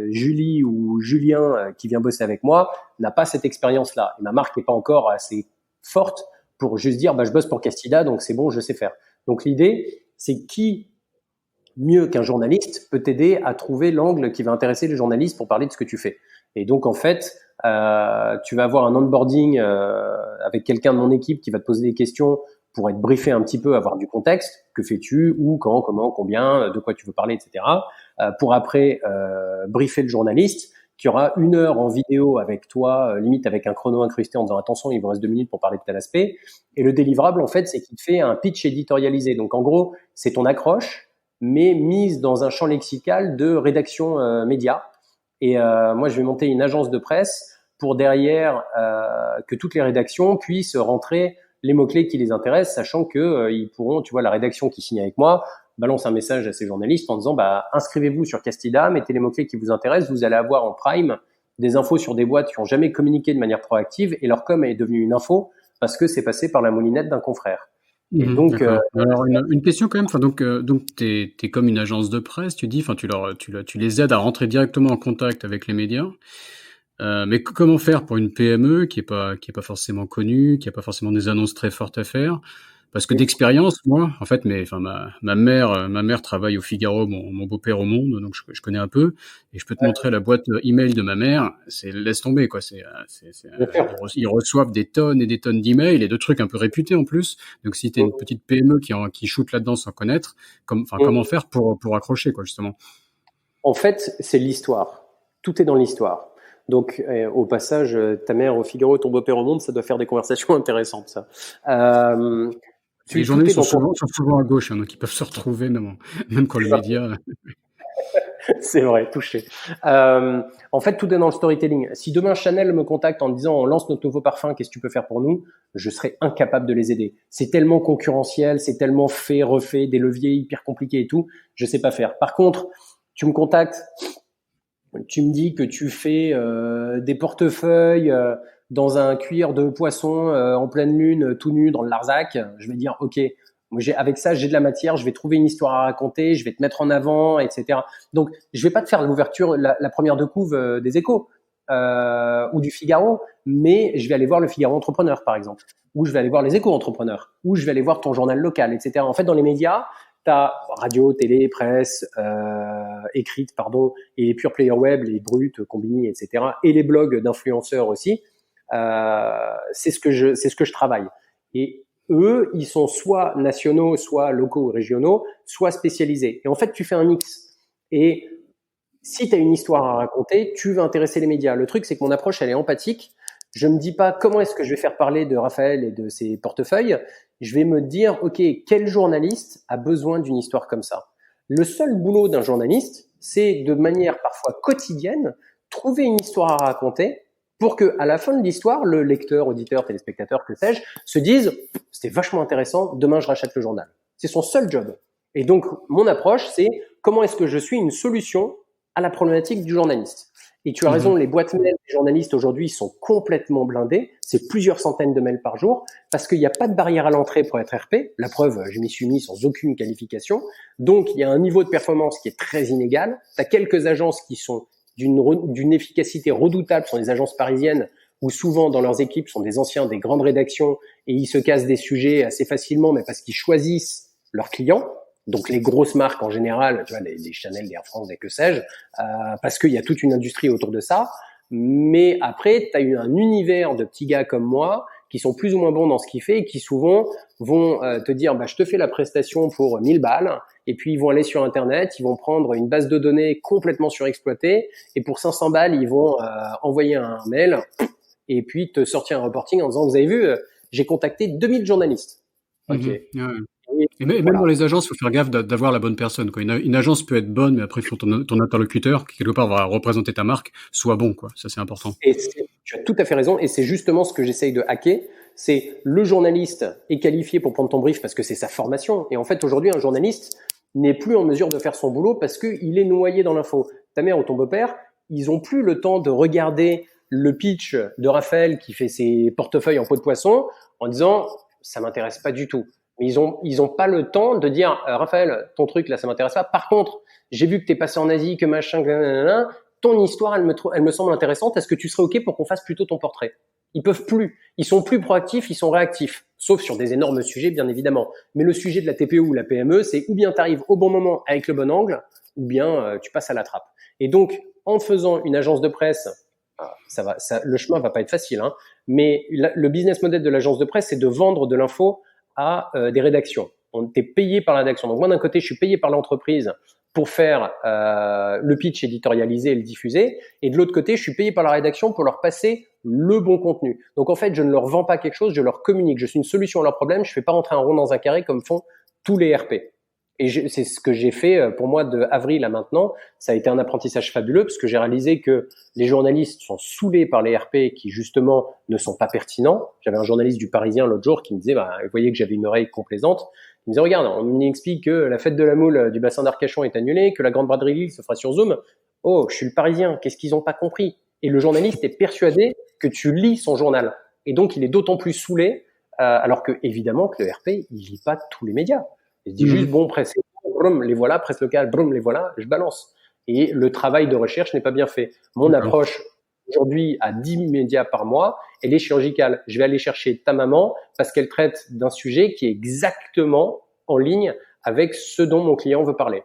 B: Julie ou Julien qui vient bosser avec moi n'a pas cette expérience-là. Et ma marque n'est pas encore assez forte pour juste dire je bosse pour Castida, donc c'est bon, je sais faire. Donc l'idée, c'est qui mieux qu'un journaliste peut t'aider à trouver l'angle qui va intéresser les journalistes pour parler de ce que tu fais. Et donc en fait, tu vas avoir un onboarding avec quelqu'un de mon équipe qui va te poser des questions pour être briefé un petit peu, avoir du contexte. Que fais-tu, où, quand, comment, combien, de quoi tu veux parler, etc. Pour après briefer le journaliste qui aura 1 heure en vidéo avec toi, limite avec un chrono incrusté en disant attention, il vous reste 2 minutes pour parler de tel aspect. Et le délivrable, en fait, c'est qu'il te fait un pitch éditorialisé. Donc en gros, c'est ton accroche, mais mise dans un champ lexical de rédaction média. Et moi, je vais monter une agence de presse pour derrière que toutes les rédactions puissent rentrer les mots-clés qui les intéressent, sachant que ils pourront, tu vois, la rédaction qui signe avec moi balance un message à ses journalistes en disant inscrivez-vous sur Castida, mettez les mots-clés qui vous intéressent, vous allez avoir en prime des infos sur des boîtes qui ont jamais communiqué de manière proactive et leur com est devenue une info parce que c'est passé par la moulinette d'un confrère.
A: Et donc, alors une question quand même. Enfin, donc t'es comme une agence de presse. Tu dis, enfin, tu les aides à rentrer directement en contact avec les médias. Mais comment faire pour une PME qui est pas forcément connue, qui a pas forcément des annonces très fortes à faire? Parce que d'expérience, moi, en fait, ma mère travaille au Figaro, mon beau-père au Monde, donc je connais un peu, et je peux te montrer la boîte email de ma mère. C'est laisse tomber quoi. Ils reçoivent des tonnes et des tonnes d'emails et de trucs un peu réputés en plus. Donc si t'es une petite PME qui shoot là-dedans sans connaître, comment faire pour accrocher quoi justement?
B: En fait, c'est l'histoire. Tout est dans l'histoire. Donc, au passage, ta mère au Figaro, ton beau-père au Monde, ça doit faire des conversations intéressantes, ça.
A: Les journalistes sont souvent à gauche, hein, donc ils peuvent se retrouver même quand le média.
B: C'est vrai, touché. En fait, tout est dans le storytelling. Si demain Chanel me contacte en me disant on lance notre nouveau parfum, qu'est-ce que tu peux faire pour nous? Je serais incapable de les aider. C'est tellement concurrentiel, c'est tellement fait, refait, des leviers hyper compliqués et tout, je sais pas faire. Par contre, tu me contactes, tu me dis que tu fais des portefeuilles dans un cuir de poisson en pleine lune, tout nu dans le Larzac, je vais dire ok. Avec ça, j'ai de la matière, je vais trouver une histoire à raconter, je vais te mettre en avant, etc. Donc, je vais pas te faire l'ouverture, la première de couve des Échos ou du Figaro, mais je vais aller voir le Figaro Entrepreneur, par exemple, ou je vais aller voir les Échos Entrepreneurs, ou je vais aller voir ton journal local, etc. En fait, dans les médias, t'as radio, télé, presse, écrite, pardon, et les pure player web, les brutes, Combini, etc. Et les blogs d'influenceurs aussi. C'est ce que je travaille. Et eux, ils sont soit nationaux, soit locaux ou régionaux, soit spécialisés. Et en fait, tu fais un mix. Et si tu as une histoire à raconter, tu vas intéresser les médias. Le truc, c'est que mon approche, elle est empathique. Je me dis pas comment est-ce que je vais faire parler de Raphaël et de ses portefeuilles. Je vais me dire, OK, quel journaliste a besoin d'une histoire comme ça? Le seul boulot d'un journaliste, c'est de manière parfois quotidienne, trouver une histoire à raconter pour que, à la fin de l'histoire, le lecteur, auditeur, téléspectateur, que sais-je, se dise c'était vachement intéressant, demain je rachète le journal. C'est son seul job. Et donc, mon approche, c'est comment est-ce que je suis une solution à la problématique du journaliste. Et tu as raison, les boîtes mail des journalistes aujourd'hui sont complètement blindées. C'est plusieurs centaines de mails par jour parce qu'il n'y a pas de barrière à l'entrée pour être RP. La preuve, je m'y suis mis sans aucune qualification. Donc, il y a un niveau de performance qui est très inégal. Tu as quelques agences qui sont d'une efficacité redoutable, sont des agences parisiennes où souvent dans leurs équipes sont des anciens des grandes rédactions et ils se cassent des sujets assez facilement, mais parce qu'ils choisissent leurs clients. Donc les grosses marques en général, tu vois, les Chanel, les Air France, et que sais-je, parce qu'il y a toute une industrie autour de ça. Mais après, tu as eu un univers de petits gars comme moi qui sont plus ou moins bons dans ce qu'ils font et qui souvent vont te dire je te fais la prestation pour 1000 balles et puis ils vont aller sur internet, ils vont prendre une base de données complètement surexploitée et pour 500 balles, ils vont envoyer un mail et puis te sortir un reporting en disant vous avez vu, j'ai contacté 2000 journalistes. OK.
A: Et même dans les agences, il faut faire gaffe d'avoir la bonne personne, quoi. Une agence peut être bonne, mais après, il faut ton interlocuteur, qui quelque part va représenter ta marque, soit bon, quoi. Ça, c'est important.
B: Et tu as tout à fait raison. Et c'est justement ce que j'essaye de hacker. C'est le journaliste est qualifié pour prendre ton brief parce que c'est sa formation. Et en fait, aujourd'hui, un journaliste n'est plus en mesure de faire son boulot parce qu'il est noyé dans l'info. Ta mère ou ton beau-père, ils ont plus le temps de regarder le pitch de Raphaël qui fait ses portefeuilles en peau de poisson en disant ça m'intéresse pas du tout. Mais ils ont pas le temps de dire Raphaël, ton truc là, ça m'intéresse pas. Par contre, j'ai vu que t'es passé en Asie, que machin, ton histoire, elle me semble intéressante. Est-ce que tu serais ok pour qu'on fasse plutôt ton portrait? Ils peuvent plus. Ils sont plus proactifs, ils sont réactifs. Sauf sur des énormes sujets, bien évidemment. Mais le sujet de la TPE ou la PME, c'est ou bien tu arrives au bon moment avec le bon angle, ou bien tu passes à la trappe. Et donc, en faisant une agence de presse, le chemin va pas être facile, hein, mais le business model de l'agence de presse, c'est de vendre de l'info à des rédactions. On t'est payé par la rédaction. Donc moi, d'un côté, je suis payé par l'entreprise pour faire le pitch éditorialisé et le diffuser, et de l'autre côté, je suis payé par la rédaction pour leur passer le bon contenu. Donc en fait, je ne leur vends pas quelque chose, je leur communique. Je suis une solution à leurs problèmes. Je fais pas rentrer un rond dans un carré comme font tous les RP. Et c'est ce que j'ai fait pour moi de avril à maintenant. Ça a été un apprentissage fabuleux parce que j'ai réalisé que les journalistes sont saoulés par les RP qui justement ne sont pas pertinents. J'avais un journaliste du Parisien l'autre jour qui me disait, vous voyez que j'avais une oreille complaisante. Il me disait, regarde, on m'explique que la fête de la moule du bassin d'Arcachon est annulée, que la grande braderie Lille se fera sur Zoom. Oh, je suis le Parisien. Qu'est-ce qu'ils n'ont pas compris? Et le journaliste est persuadé que tu lis son journal. Et donc, il est d'autant plus saoulé, alors que évidemment que le RP, il lit pas tous les médias. Il dit juste, bon, presse, brum, les voilà, presse locale, brum, les voilà, je balance. Et le travail de recherche n'est pas bien fait. Mon approche aujourd'hui à 10 médias par mois, elle est chirurgicale. Je vais aller chercher ta maman parce qu'elle traite d'un sujet qui est exactement en ligne avec ce dont mon client veut parler.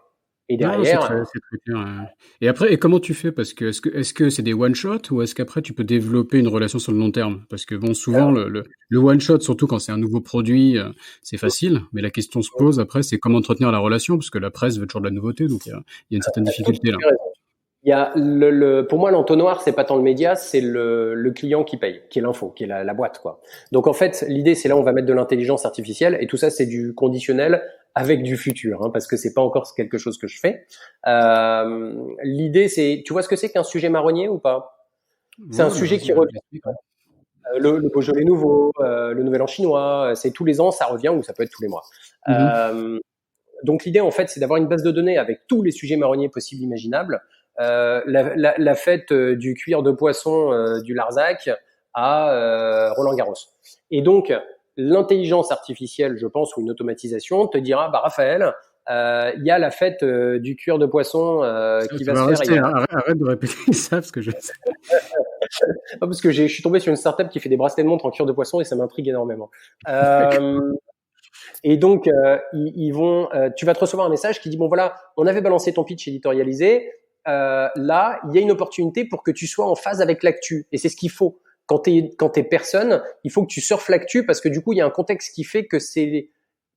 B: Et derrière,
A: c'est très clair. Et après, et comment tu fais? Parce que est-ce que c'est des one shot ou est-ce qu'après tu peux développer une relation sur le long terme? Parce que bon, souvent le one shot, surtout quand c'est un nouveau produit, c'est facile. Mais la question se pose après, c'est comment entretenir la relation, parce que la presse veut toujours de la nouveauté, donc il y a une certaine difficulté là.
B: Il y a pour moi, l'entonnoir, c'est pas tant le média, c'est le client qui paye, qui est l'info, qui est la boîte, quoi. Donc, en fait, l'idée, c'est là, on va mettre de l'intelligence artificielle et tout ça, c'est du conditionnel avec du futur, hein, parce que c'est pas encore quelque chose que je fais. L'idée, c'est, tu vois ce que c'est qu'un sujet marronnier ou pas? C'est un sujet qui revient. Le Beaujolais nouveau, le Nouvel An chinois, c'est tous les ans, ça revient ou ça peut être tous les mois. Donc, l'idée, en fait, c'est d'avoir une base de données avec tous les sujets marronniers possibles, imaginables. La fête du cuir de poisson du Larzac à Roland-Garros. Et donc, l'intelligence artificielle, je pense, ou une automatisation, te dira, Raphaël, il y a la fête du cuir de poisson qui va se faire.
A: Arrête de répéter ça parce que je sais.
B: Parce que je suis tombé sur une startup qui fait des bracelets de montre en cuir de poisson et ça m'intrigue énormément. Et donc, ils vont, tu vas te recevoir un message qui dit, bon voilà, on avait balancé ton pitch éditorialisé, là, il y a une opportunité pour que tu sois en phase avec l'actu. Et c'est ce qu'il faut. Quand t'es personne, il faut que tu surfes l'actu parce que du coup, il y a un contexte qui fait que c'est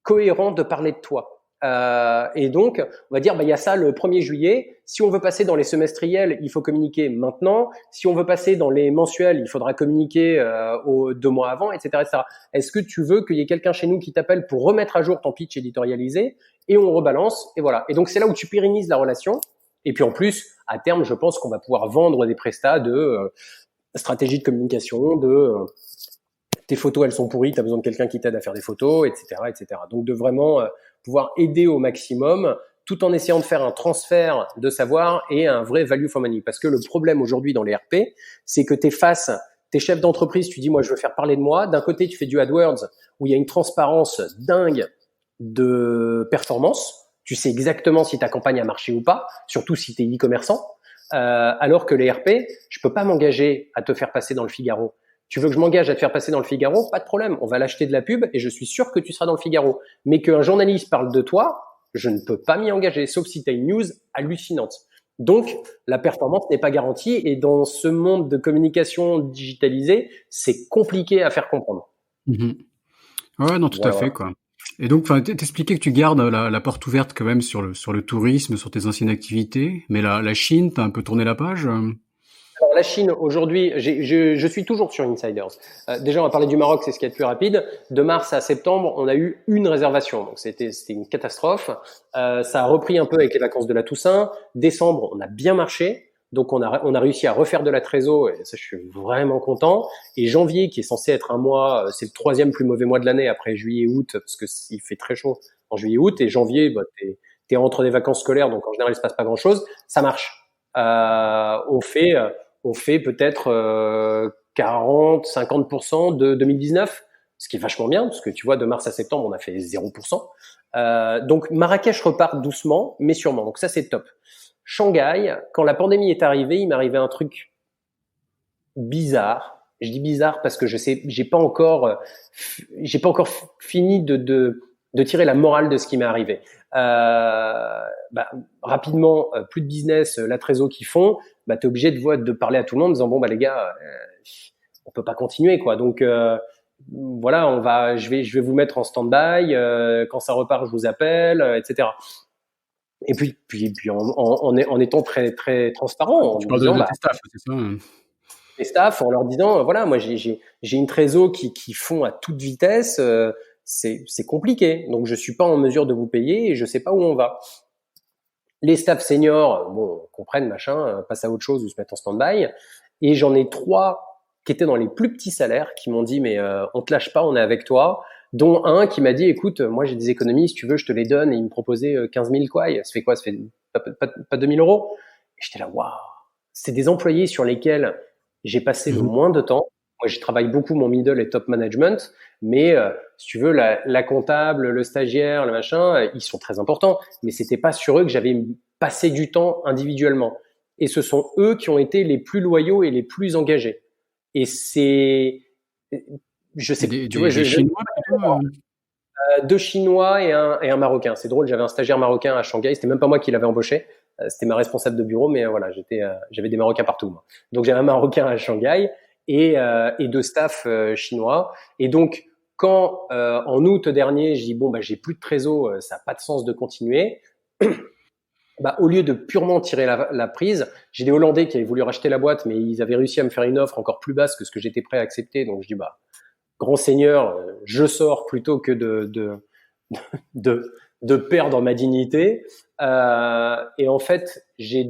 B: cohérent de parler de toi. Et donc, on va dire, il y a ça le 1er juillet. Si on veut passer dans les semestriels, il faut communiquer maintenant. Si on veut passer dans les mensuels, il faudra communiquer 2 mois avant, etc., etc. Est-ce que tu veux qu'il y ait quelqu'un chez nous qui t'appelle pour remettre à jour ton pitch éditorialisé? Et on rebalance, et voilà. Et donc, c'est là où tu pérennises la relation. Et puis en plus, à terme, je pense qu'on va pouvoir vendre des prestats de stratégie de communication, tes photos, elles sont pourries, tu as besoin de quelqu'un qui t'aide à faire des photos, etc., etc. Donc de vraiment pouvoir aider au maximum, tout en essayant de faire un transfert de savoir et un vrai value for money. Parce que le problème aujourd'hui dans les RP, c'est que t'es chef d'entreprise, tu dis moi je veux faire parler de moi. D'un côté, tu fais du AdWords où il y a une transparence dingue de performance. Tu sais exactement si ta campagne a marché ou pas, surtout si tu es e-commerçant. Alors que les RP, je peux pas m'engager à te faire passer dans le Figaro. Tu veux que je m'engage à te faire passer dans le Figaro? Pas de problème, on va l'acheter de la pub et je suis sûr que tu seras dans le Figaro. Mais qu'un journaliste parle de toi, je ne peux pas m'y engager, sauf si tu as une news hallucinante. Donc, la performance n'est pas garantie et dans ce monde de communication digitalisée, c'est compliqué à faire comprendre.
A: Ouais, non, tout à fait, quoi. Et donc, t'expliquais que tu gardes la porte ouverte quand même sur le tourisme, sur tes anciennes activités, mais la Chine, t'as un peu tourné la page?
B: Alors, la Chine, aujourd'hui, je suis toujours sur Insiders. Déjà, on va parler du Maroc, c'est ce qui est le plus rapide. De mars à septembre, on a eu une réservation. Donc, c'était une catastrophe. Ça a repris un peu avec les vacances de la Toussaint. Décembre, on a bien marché. Donc, on a réussi à refaire de la trésor et ça, je suis vraiment content. Et janvier, qui est censé être un mois, c'est le 3e plus mauvais mois de l'année après juillet et août, parce que il fait très chaud en juillet et août. Et janvier, t'es entre des vacances scolaires, donc en général, il se passe pas grand chose. Ça marche. On fait peut-être 40-50% de 2019, ce qui est vachement bien, parce que tu vois, de mars à septembre, on a fait 0%. Donc Marrakech repart doucement, mais sûrement. Donc ça, c'est top. Shanghai, quand la pandémie est arrivée, il m'est arrivé un truc bizarre. Je dis bizarre parce que j'ai pas encore fini de tirer la morale de ce qui m'est arrivé. Rapidement, plus de business, la trésor qu'ils font, t'es obligé de parler à tout le monde en disant bon les gars, on peut pas continuer quoi. Donc voilà, je vais vous mettre en stand-by. Quand ça repart, je vous appelle, etc. Et puis en étant très très transparent, en
A: Tu
B: me
A: parles
B: disant
A: de tes staffs, c'est ça?
B: les staff, en leur disant voilà, moi j'ai une trésor qui font à toute vitesse, c'est compliqué, donc je suis pas en mesure de vous payer et je sais pas où on va. Les staffs seniors, bon, comprennent machin, passent à autre chose ou se mettent en stand-by. Et j'en ai 3 qui étaient dans les plus petits salaires qui m'ont dit mais on te lâche pas, on est avec toi. Dont un qui m'a dit écoute, moi j'ai des économies, si tu veux je te les donne. Et il me proposait 15 000 quoi. Ça fait quoi? Ça fait pas 2 000 euros. Et j'étais là waouh. C'est des employés sur lesquels j'ai passé le moins de temps. Moi, je travaille beaucoup mon middle et top management, mais si tu veux, la comptable, le stagiaire, le machin, ils sont très importants, mais c'était pas sur eux que j'avais passé du temps individuellement. Et ce sont eux qui ont été les plus loyaux et les plus engagés. Et c'est, je sais, tu vois,
A: Des Chinois plutôt?
B: 2 Chinois et un Marocain. C'est drôle, j'avais un stagiaire marocain à Shanghai. C'était même pas moi qui l'avais embauché. C'était ma responsable de bureau, mais voilà, j'avais des Marocains partout. Moi. Donc j'avais un Marocain à Shanghai et 2 staff chinois. Et donc quand en août dernier, je dis bon j'ai plus de trésor, ça a pas de sens de continuer. Au lieu de purement tirer la prise, j'ai des Hollandais qui avaient voulu racheter la boîte, mais ils avaient réussi à me faire une offre encore plus basse que ce que j'étais prêt à accepter. Donc je dis grand seigneur, je sors plutôt que de perdre ma dignité. Et en fait, j'ai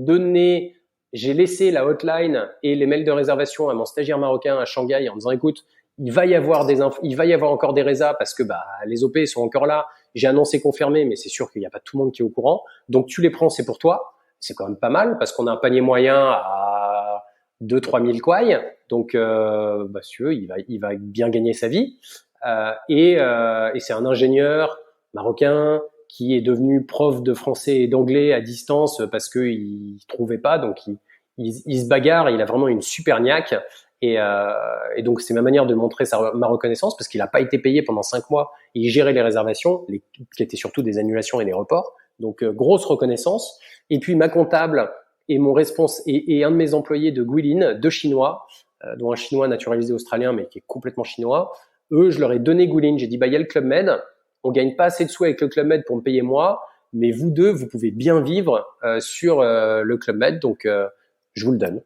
B: laissé la hotline et les mails de réservation à mon stagiaire marocain à Shanghai en disant écoute, il va y avoir encore des résas parce que les OP sont encore là. J'ai annoncé confirmé, mais c'est sûr qu'il n'y a pas tout le monde qui est au courant. Donc tu les prends, c'est pour toi. C'est quand même pas mal parce qu'on a un panier moyen à 2-3 000 kouaï. Donc, si tu veux, il va bien gagner sa vie. Et c'est un ingénieur marocain qui est devenu prof de français et d'anglais à distance parce qu'il trouvait pas. Donc, il se bagarre. Il a vraiment une super niaque. Et donc, c'est ma manière de montrer ma reconnaissance parce qu'il n'a pas été payé pendant 5 mois. Et il gérait les réservations, qui étaient surtout des annulations et des reports. Donc, grosse reconnaissance. Et puis, ma comptable et mon responsable et un de mes employés de Guilin, 2 Chinois, dont un Chinois naturalisé australien mais qui est complètement chinois. Eux, je leur ai donné Guilin. J'ai dit il y a le Club Med. On gagne pas assez de sous avec le Club Med pour me payer moi, mais vous deux, vous pouvez bien vivre sur le Club Med, donc je vous le donne.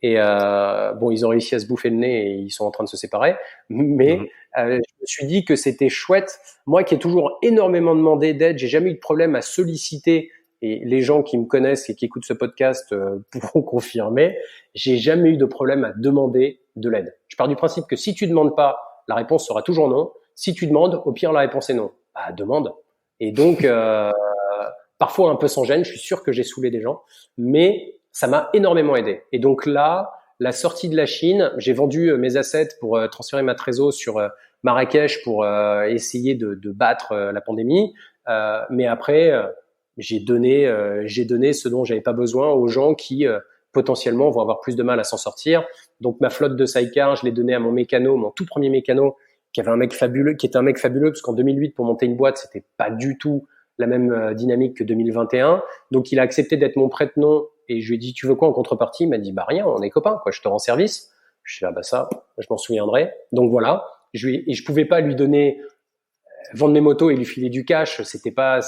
B: Et ils ont réussi à se bouffer le nez et ils sont en train de se séparer. Mais je me suis dit que c'était chouette. Moi, qui ai toujours énormément demandé d'aide, j'ai jamais eu de problème à solliciter. Et les gens qui me connaissent et qui écoutent ce podcast pourront confirmer. J'ai jamais eu de problème à demander de l'aide. Je pars du principe que si tu demandes pas, la réponse sera toujours non. Si tu demandes, au pire, la réponse est non. Demande. Et donc, parfois un peu sans gêne, je suis sûr que j'ai saoulé des gens, mais ça m'a énormément aidé. Et donc là, la sortie de la Chine, j'ai vendu mes assets pour transférer ma trésor sur Marrakech pour essayer de battre la pandémie. Mais après, j'ai donné ce dont j'avais pas besoin aux gens qui potentiellement vont avoir plus de mal à s'en sortir. Donc ma flotte de sidecar, je l'ai donné à mon mécano, mon tout premier mécano, qui était un mec fabuleux, parce qu'en 2008 pour monter une boîte, c'était pas du tout la même dynamique que 2021. Donc il a accepté d'être mon prête-nom et je lui ai dit tu veux quoi en contrepartie? Il m'a dit rien, on est copains quoi, je te rends service. Je suis là ça, je m'en souviendrai. Donc voilà, je pouvais pas lui donner vendre mes motos et lui filer du cash, c'est pas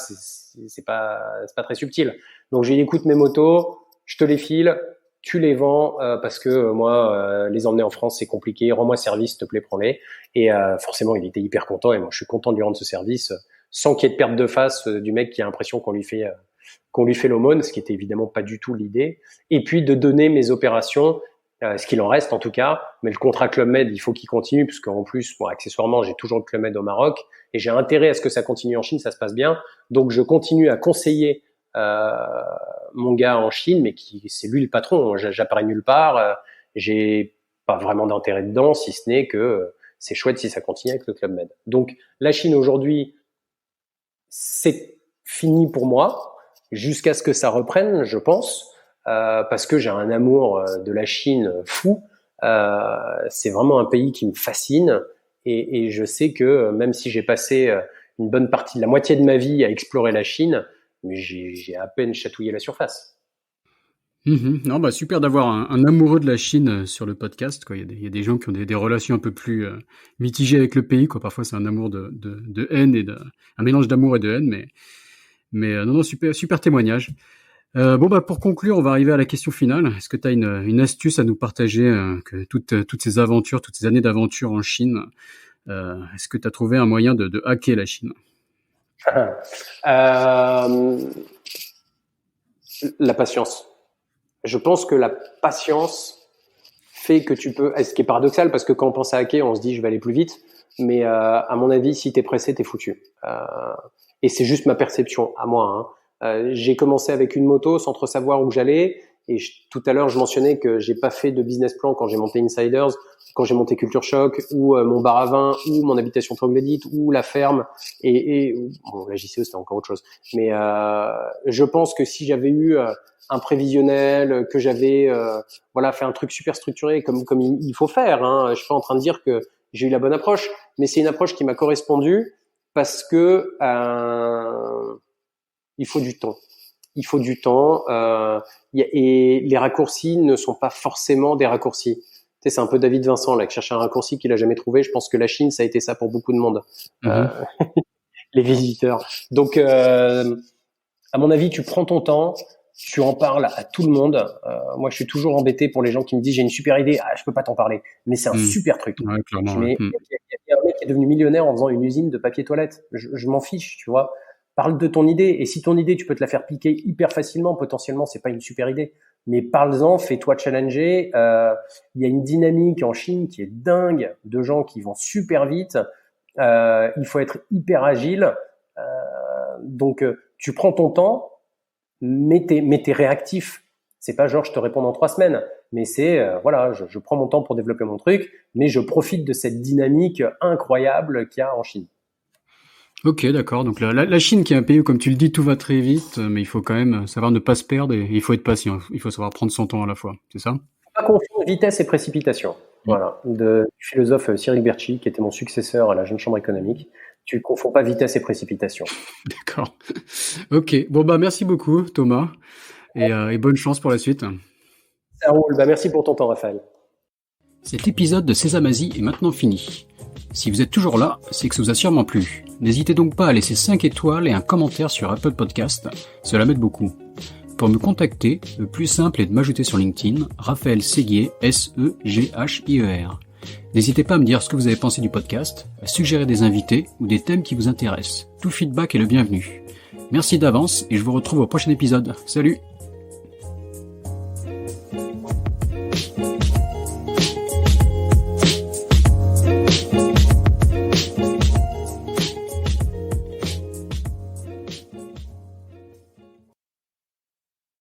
B: très subtil. Donc je lui ai dit écoute mes motos, je te les file, tu les vends parce que moi les emmener en France c'est compliqué, rends-moi service s'il te plaît, prends-les. Et forcément il était hyper content et moi je suis content de lui rendre ce service sans qu'il y ait de perte de face du mec qui a l'impression qu'on lui fait l'aumône, ce qui était évidemment pas du tout l'idée. Et puis de donner mes opérations, ce qu'il en reste en tout cas, mais le contrat Club Med il faut qu'il continue parce qu'en plus moi accessoirement j'ai toujours le Club Med au Maroc et j'ai intérêt à ce que ça continue en Chine, ça se passe bien. Donc je continue à conseiller mon gars en Chine, mais c'est lui le patron. J'apparais nulle part, j'ai pas vraiment d'intérêt dedans, si ce n'est que c'est chouette si ça continue avec le Club Med. Donc la Chine aujourd'hui, c'est fini pour moi, jusqu'à ce que ça reprenne, je pense, parce que j'ai un amour de la Chine fou. C'est vraiment un pays qui me fascine et je sais que même si j'ai passé une bonne partie, la moitié de ma vie à explorer la Chine, mais j'ai à peine chatouillé la surface.
A: Non, bah super d'avoir un amoureux de la Chine sur le podcast, quoi. Il y a des gens qui ont des relations un peu plus mitigées avec le pays, quoi. Parfois, c'est un amour de haine un mélange d'amour et de haine, mais non, super témoignage. Bon, bah pour conclure, on va arriver à la question finale. Est-ce que tu as une astuce à nous partager, que toutes ces aventures, toutes ces années d'aventure en Chine, est-ce que tu as trouvé un moyen de hacker la Chine?
B: La patience. Je pense que la patience fait que tu peux, ce qui est paradoxal parce que quand on pense à hacker, on se dit je vais aller plus vite, mais à mon avis, si t'es pressé, t'es foutu. Et c'est juste ma perception à moi. J'ai commencé avec une moto sans trop savoir où j'allais, et tout à l'heure je mentionnais que j'ai pas fait de business plan quand j'ai monté Insiders, quand j'ai monté Culture Shock, ou mon bar à vin, ou mon habitation troglodyte, ou la ferme, et bon, la JCE c'était encore autre chose. Mais je pense que si j'avais eu un prévisionnel, que j'avais fait un truc super structuré comme il faut faire. Je suis pas en train de dire que j'ai eu la bonne approche, mais c'est une approche qui m'a correspondu parce que il faut du temps. Il faut du temps et les raccourcis ne sont pas forcément des raccourcis. Tu sais, c'est un peu David Vincent là qui cherche un raccourci qu'il a jamais trouvé. Je pense que la Chine ça a été ça pour beaucoup de monde, les visiteurs. Donc à mon avis, tu prends ton temps. Tu en parles à tout le monde. Moi, je suis toujours embêté pour les gens qui me disent j'ai une super idée, je peux pas t'en parler, mais c'est un super truc.
A: Ouais, clairement.
B: Mais il y a un mec qui est devenu millionnaire en faisant une usine de papier toilette. Je m'en fiche, tu vois. Parle de ton idée, et si ton idée tu peux te la faire piquer hyper facilement, potentiellement c'est pas une super idée. Mais parle-en, fais-toi challenger. Il y a une dynamique en Chine qui est dingue de gens qui vont super vite. Il faut être hyper agile. Donc tu prends ton temps. Mais t'es réactif. C'est pas genre je te réponds dans 3 semaines, mais c'est je prends mon temps pour développer mon truc, mais je profite de cette dynamique incroyable qu'il y a en Chine.
A: Ok, d'accord. Donc la Chine, qui est un pays où, comme tu le dis, tout va très vite, mais il faut quand même savoir ne pas se perdre et il faut être patient. Il faut savoir prendre son temps à la fois. C'est ça?
B: Faut pas confondre vitesse et précipitation. Voilà, du philosophe Cyril Bertschy, qui était mon successeur à la Jeune Chambre économique. Tu confonds pas vitesse et précipitation.
A: D'accord. Ok. Bon, bah, merci beaucoup, Thomas. Et bonne chance pour la suite.
B: Ça roule. Merci pour ton temps, Raphaël.
A: Cet épisode de Sésamazie est maintenant fini. Si vous êtes toujours là, c'est que ça vous a sûrement plu. N'hésitez donc pas à laisser 5 étoiles et un commentaire sur Apple Podcast. Cela m'aide beaucoup. Pour me contacter, le plus simple est de m'ajouter sur LinkedIn, Raphaël Séguier, S-E-G-H-I-E-R. N'hésitez pas à me dire ce que vous avez pensé du podcast, à suggérer des invités ou des thèmes qui vous intéressent. Tout feedback est le bienvenu. Merci d'avance et je vous retrouve au prochain épisode. Salut!